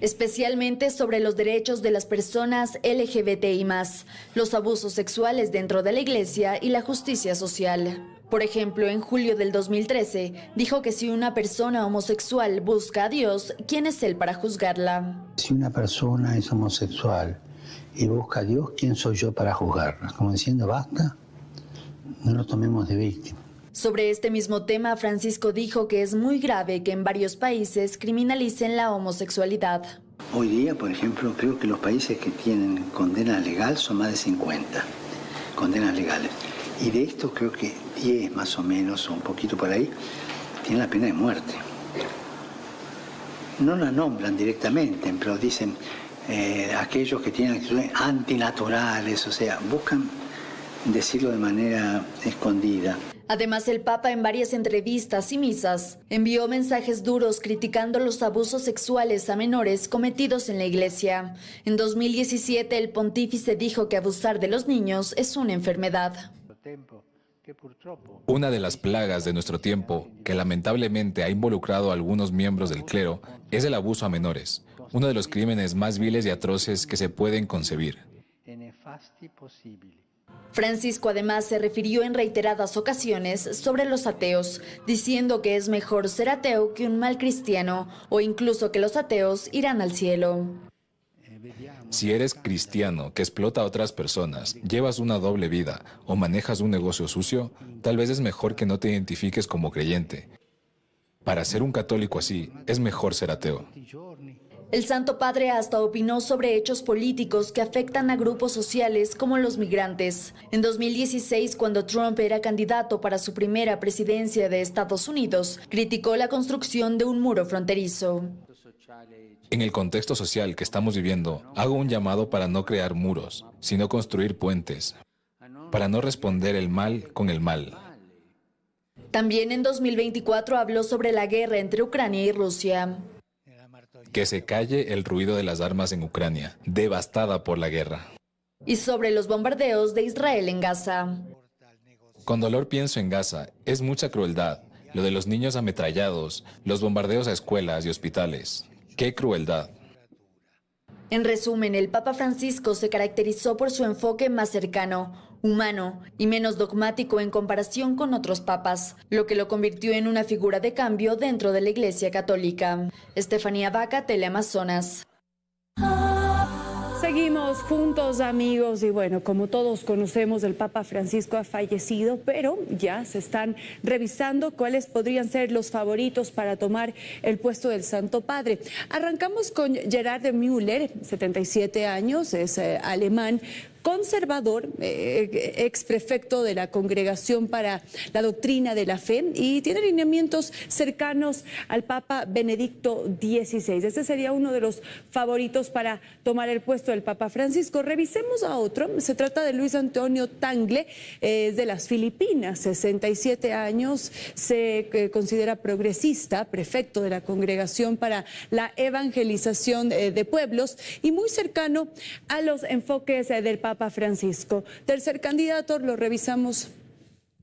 [SPEAKER 18] Especialmente sobre los derechos de las personas LGBTI+, los abusos sexuales dentro de la Iglesia y la justicia social. Por ejemplo, en julio del 2013, dijo que si una persona homosexual busca a Dios, ¿quién es él para juzgarla?
[SPEAKER 19] Si una persona es homosexual y busca a Dios, ¿quién soy yo para juzgarla? Como diciendo, basta, no lo tomemos de víctima.
[SPEAKER 18] Sobre este mismo tema, Francisco dijo que es muy grave que en varios países criminalicen la homosexualidad.
[SPEAKER 19] Hoy día, por ejemplo, creo que los países que tienen condena legal son más de 50 condenas legales. Y de esto creo que 10 más o menos, o un poquito por ahí, tienen la pena de muerte. No la nombran directamente, pero dicen aquellos que tienen actitudes antinaturales, o sea, buscan decirlo de manera escondida.
[SPEAKER 18] Además, el Papa en varias entrevistas y misas envió mensajes duros criticando los abusos sexuales a menores cometidos en la Iglesia. En 2017, el pontífice dijo que abusar de los niños es una enfermedad.
[SPEAKER 21] Una de las plagas de nuestro tiempo, que lamentablemente ha involucrado a algunos miembros del clero, es el abuso a menores, uno de los crímenes más viles y atroces que se pueden concebir.
[SPEAKER 18] Francisco además se refirió en reiteradas ocasiones sobre los ateos, diciendo que es mejor ser ateo que un mal cristiano, o incluso que los ateos irán al cielo.
[SPEAKER 21] Si eres cristiano que explota a otras personas, llevas una doble vida o manejas un negocio sucio, tal vez es mejor que no te identifiques como creyente. Para ser un católico así, es mejor ser ateo.
[SPEAKER 18] El Santo Padre hasta opinó sobre hechos políticos que afectan a grupos sociales como los migrantes. En 2016, cuando Trump era candidato para su primera presidencia de Estados Unidos, criticó la construcción de un muro fronterizo.
[SPEAKER 21] En el contexto social que estamos viviendo, hago un llamado para no crear muros, sino construir puentes, para no responder el mal con el mal.
[SPEAKER 18] También en 2024 habló sobre la guerra entre Ucrania y Rusia.
[SPEAKER 21] Que se calle el ruido de las armas en Ucrania, devastada por la guerra.
[SPEAKER 18] Y sobre los bombardeos de Israel en Gaza.
[SPEAKER 21] Con dolor pienso en Gaza, es mucha crueldad, lo de los niños ametrallados, los bombardeos a escuelas y hospitales. ¡Qué crueldad!
[SPEAKER 18] En resumen, el Papa Francisco se caracterizó por su enfoque más cercano, humano y menos dogmático en comparación con otros papas, lo que lo convirtió en una figura de cambio dentro de la Iglesia Católica. Estefanía Vaca, Teleamazonas.
[SPEAKER 1] Seguimos juntos, amigos, y bueno, como todos conocemos, el Papa Francisco ha fallecido, pero ya se están revisando cuáles podrían ser los favoritos para tomar el puesto del Santo Padre. Arrancamos con Gerhard Müller, 77 años, es alemán, conservador, ex prefecto de la Congregación para la Doctrina de la Fe, y tiene lineamientos cercanos al Papa Benedicto XVI. Este sería uno de los favoritos para tomar el puesto del Papa Francisco. Revisemos a otro. Se trata de Luis Antonio Tagle, es de las Filipinas, 67 años, se considera progresista, prefecto de la Congregación para la Evangelización de Pueblos y muy cercano a los enfoques del Papa Francisco. Tercer candidato, lo revisamos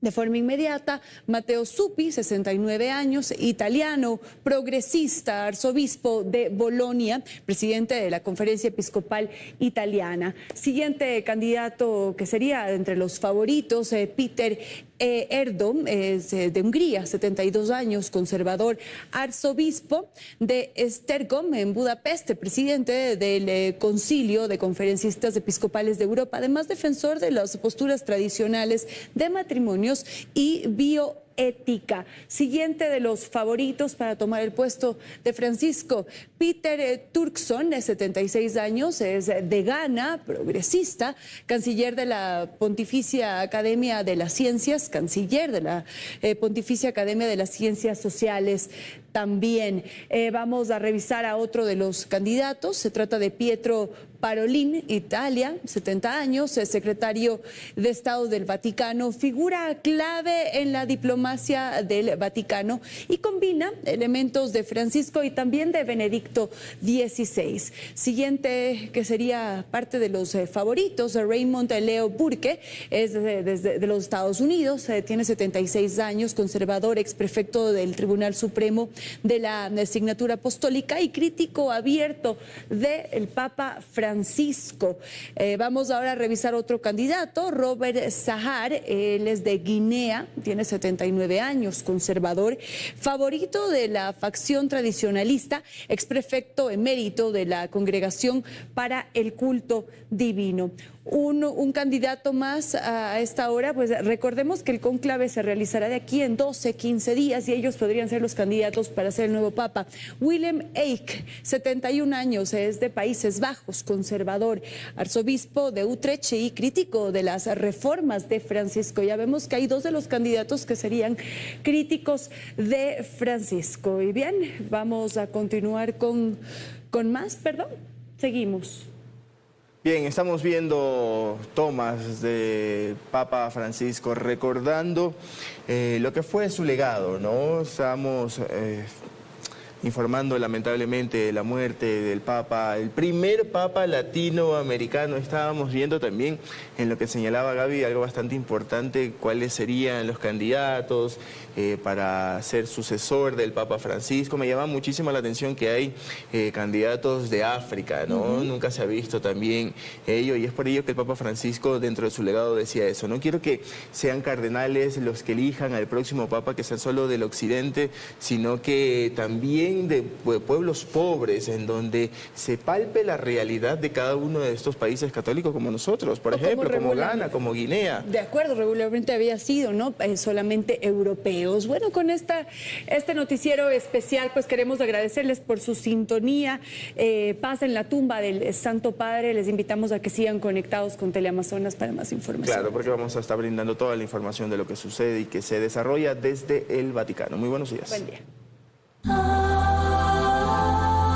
[SPEAKER 1] de forma inmediata, Matteo Zuppi, 69 años, italiano, progresista, arzobispo de Bolonia, presidente de la Conferencia Episcopal Italiana. Siguiente candidato que sería entre los favoritos, Peter Erdős, es de Hungría, 72 años, conservador, arzobispo de Esztergom en Budapest, presidente del Concilio de Conferencistas Episcopales de Europa, además defensor de las posturas tradicionales de matrimonios y bioética. Siguiente de los favoritos para tomar el puesto de Francisco, Peter Turkson, de 76 años, es de Ghana, progresista, canciller de la Pontificia Academia de las Ciencias, canciller de la Pontificia Academia de las Ciencias Sociales. también. Vamos a revisar a otro de los candidatos. Se trata de Pietro Parolin, Italia, 70 años, es secretario de Estado del Vaticano, figura clave en la diplomacia del Vaticano y combina elementos de Francisco y también de Benedicto XVI. Siguiente, que sería parte de los favoritos, Raymond Leo Burke, es de los Estados Unidos, tiene 76 años, conservador, exprefecto del Tribunal Supremo de la Asignatura Apostólica y crítico abierto del Papa Francisco. Vamos ahora a revisar otro candidato, Robert Sahar, él es de Guinea, tiene 79 años, conservador, favorito de la facción tradicionalista, exprefecto emérito de la Congregación para el Culto Divino. Un candidato más a esta hora, pues recordemos que el cónclave se realizará de aquí en 12, 15 días y ellos podrían ser los candidatos para ser el nuevo Papa. Willem Eyck, 71 años, es de Países Bajos, conservador, arzobispo de Utrecht y crítico de las reformas de Francisco. Ya vemos que hay dos de los candidatos que serían críticos de Francisco. Y bien, vamos a continuar con más, seguimos.
[SPEAKER 2] Bien, estamos viendo tomas de Papa Francisco recordando lo que fue su legado, ¿no? Estamos informando lamentablemente de la muerte del Papa, el primer Papa latinoamericano. Estábamos viendo también en lo que señalaba Gaby algo bastante importante, cuáles serían los candidatos para ser sucesor del Papa Francisco. Me llama muchísimo la atención que hay candidatos de África, ¿no? Nunca se ha visto también ello y es por ello que el Papa Francisco dentro de su legado decía eso. No quiero que sean cardenales los que elijan al próximo Papa, que sean solo del occidente, sino que también de pueblos pobres, en donde se palpe la realidad de cada uno de estos países católicos como nosotros, por ejemplo, como Ghana, como Guinea.
[SPEAKER 1] De acuerdo, regularmente había sido, ¿no? Solamente europeos. Bueno, con este noticiero especial, pues queremos agradecerles por su sintonía. Paz en la tumba del Santo Padre. Les invitamos a que sigan conectados con Teleamazonas para más información.
[SPEAKER 2] Claro, porque vamos a estar brindando toda la información de lo que sucede y que se desarrolla desde el Vaticano. Muy buenos días.
[SPEAKER 1] Buen día.